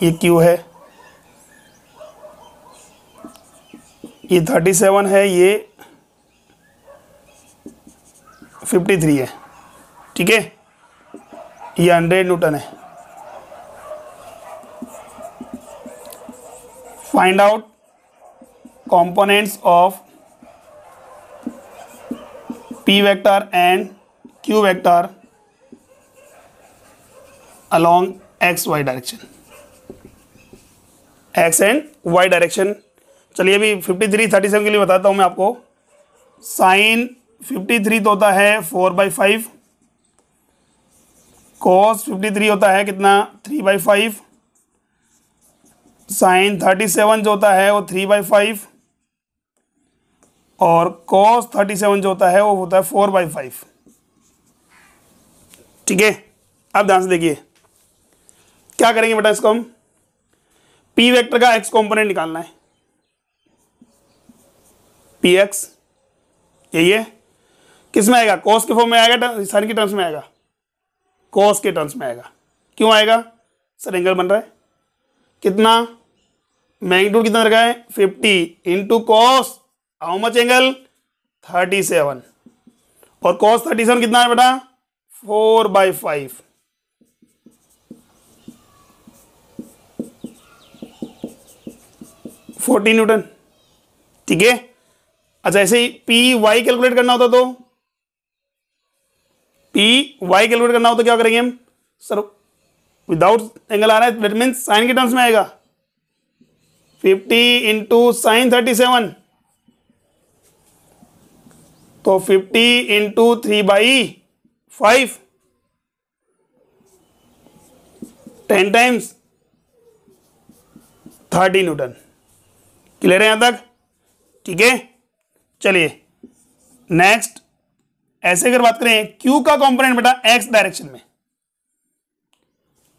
ये क्यू है, ये 37 है, ये 53 है, ठीक है? ये 100 न्यूटन है। Find out components of p vector and q vector along x y direction, x and y direction. चलिए अभी 53 37 के लिए बताता हूं मैं आपको। साइन 53 तो होता है 4/5, cos 53 होता है कितना? 3/5, साइन 37 जो होता है वो 3/5, और cos 37 जो होता है वो होता है 4/5, ठीक है? अब ध्यान से देखिए क्या करेंगे बेटा, इसको हम p वेक्टर का x कंपोनेंट निकालना है, px, यही है। किस में आएगा? cos के फॉर्म में आएगा, साइन के टर्म्स में आएगा, cos के टर्म्स में आएगा। क्यों आएगा? सर एंगल बन रहा है, कितना? मैग्नीट्यूड कितना रखा है? 50 into cos how much angle? 37, और cos 37 कितना है बेटा? 4/5, फोर्टी न्यूटन, ठीक है? अच्छा ऐसे ही पी वाई कैलकुलेट करना होता तो क्या करेंगे हम? सर विदाउट एंगल आ रहा है, दैट मीन्स साइन के टर्म्स में आएगा, 50 इंटू साइन 37, तो 50 इंटू 3/5, 10 टाइम्स 30 न्यूटन। क्लियर है यहां तक? ठीक है। चलिए नेक्स्ट, ऐसे अगर बात करें Q का कंपोनेंट बेटा एक्स डायरेक्शन में,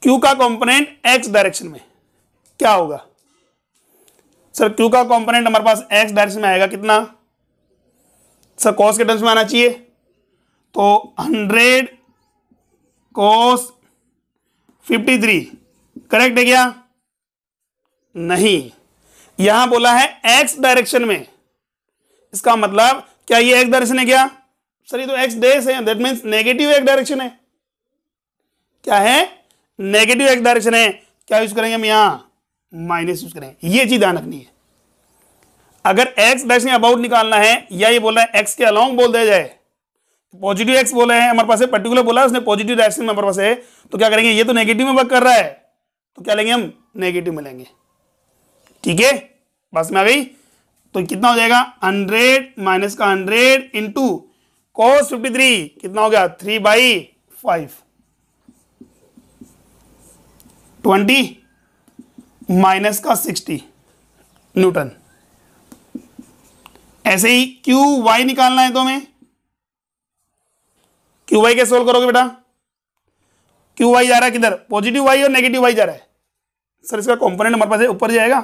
Q का कंपोनेंट एक्स डायरेक्शन में क्या होगा? सर Q का कंपोनेंट हमारे पास एक्स डायरेक्शन में आएगा कितना? सर cos के टर्म्स में आना चाहिए, तो 100 cos 53 करेक्ट है क्या? नहीं, यहां बोला है एक्स डायरेक्शन में, इसका मतलब क्या ये एक्स डायरेक्शन है क्या? सर ये तो एक्स डैश है, that means negative x direction है। क्या है? नेगेटिव एक्स डायरेक्शन है। क्या यूज करेंगे हम यहां? माइनस यूज करेंगे। ये चीज ध्यान रखनी है। अगर एक्स डायरेक्शन अबाउट निकालना है, या ये बोल रहा है एक्स के अलोंग बोल दिया जाए, पॉजिटिव एक्स बोले हैं हमारे पास है, पर्टिकुलर बोला है उसने पॉजिटिव डायरेक्शन में हमारे पास है, तो क्या करेंगे? ये तो नेगेटिव में वर्क कर रहा है, तो क्या लेंगे हम? नेगेटिव में लेंगे। ठीक है, बस में आ गई। तो कितना हो जाएगा? 100 माइनस का 100 इंटू cos 53 कितना हो गया? 3/5, 20 माइनस का 60 न्यूटन। ऐसे ही क्यू वाई निकालना है तो हमें क्यू वाई कैसे सोल्व करोगे बेटा? क्यू वाई जा रहा है किधर? पॉजिटिव वाई और नेगेटिव वाई जा रहा है। सर इसका कंपोनेंट हमारे पास ऊपर जाएगा,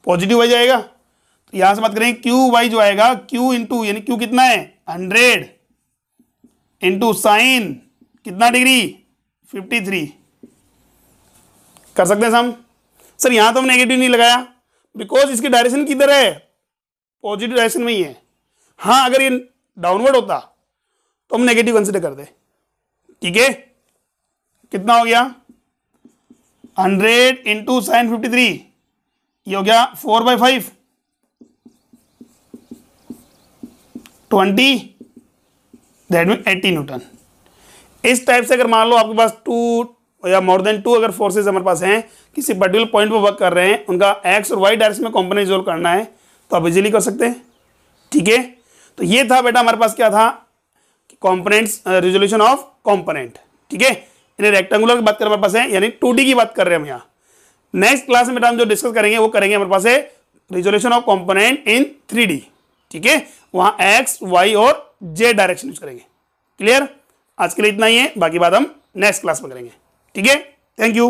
पॉजिटिव वाई जाएगा, तो यहां से बात करें क्यू वाई जो आएगा क्यू इंटू, यानी क्यू कितना है 100 इंटू साइन कितना डिग्री 53 कर सकते हैं हम। सर यहां तो हम नेगेटिव नहीं लगाया बिकॉज इसकी डायरेक्शन किधर है? पॉजिटिव डायरेक्शन में ही है। हाँ अगर ये डाउनवर्ड होता तो हम नेगेटिव कंसिडर कर दे। ठीक है, कितना हो गया 100 इंटू साइन 53, ये हो गया 4/5 20, दैट मीन 80 न्यूटन। इस टाइप से अगर मान लो आपके पास 2 या मोर देन 2 अगर फोर्सेज हमारे पास हैं, किसी पर्टिकुलर पॉइंट पर वर्क कर रहे हैं, उनका एक्स और वाई डायरेक्शन में कंपोनेंट रिजोल्व करना है तो आप इजीली कर सकते हैं। ठीक है, तो ये था बेटा हमारे पास क्या था, कंपोनेंट्स रिजोल्यूशन ऑफ कंपोनेंट। ठीक है, यानी रेक्टेंगुलर की बात कर हमारे पास है, यानी 2D की बात कर रहे हैं हम यहाँ। नेक्स्ट क्लास में बेटा हम जो डिस्कस करेंगे वो करेंगे हमारे पास है resolution of component in 3D। ठीक है, वहां एक्स वाई और जेड डायरेक्शन यूज करेंगे। क्लियर? आज के लिए इतना ही है, बाकी बात हम नेक्स्ट क्लास में करेंगे। ठीक है, थैंक यू।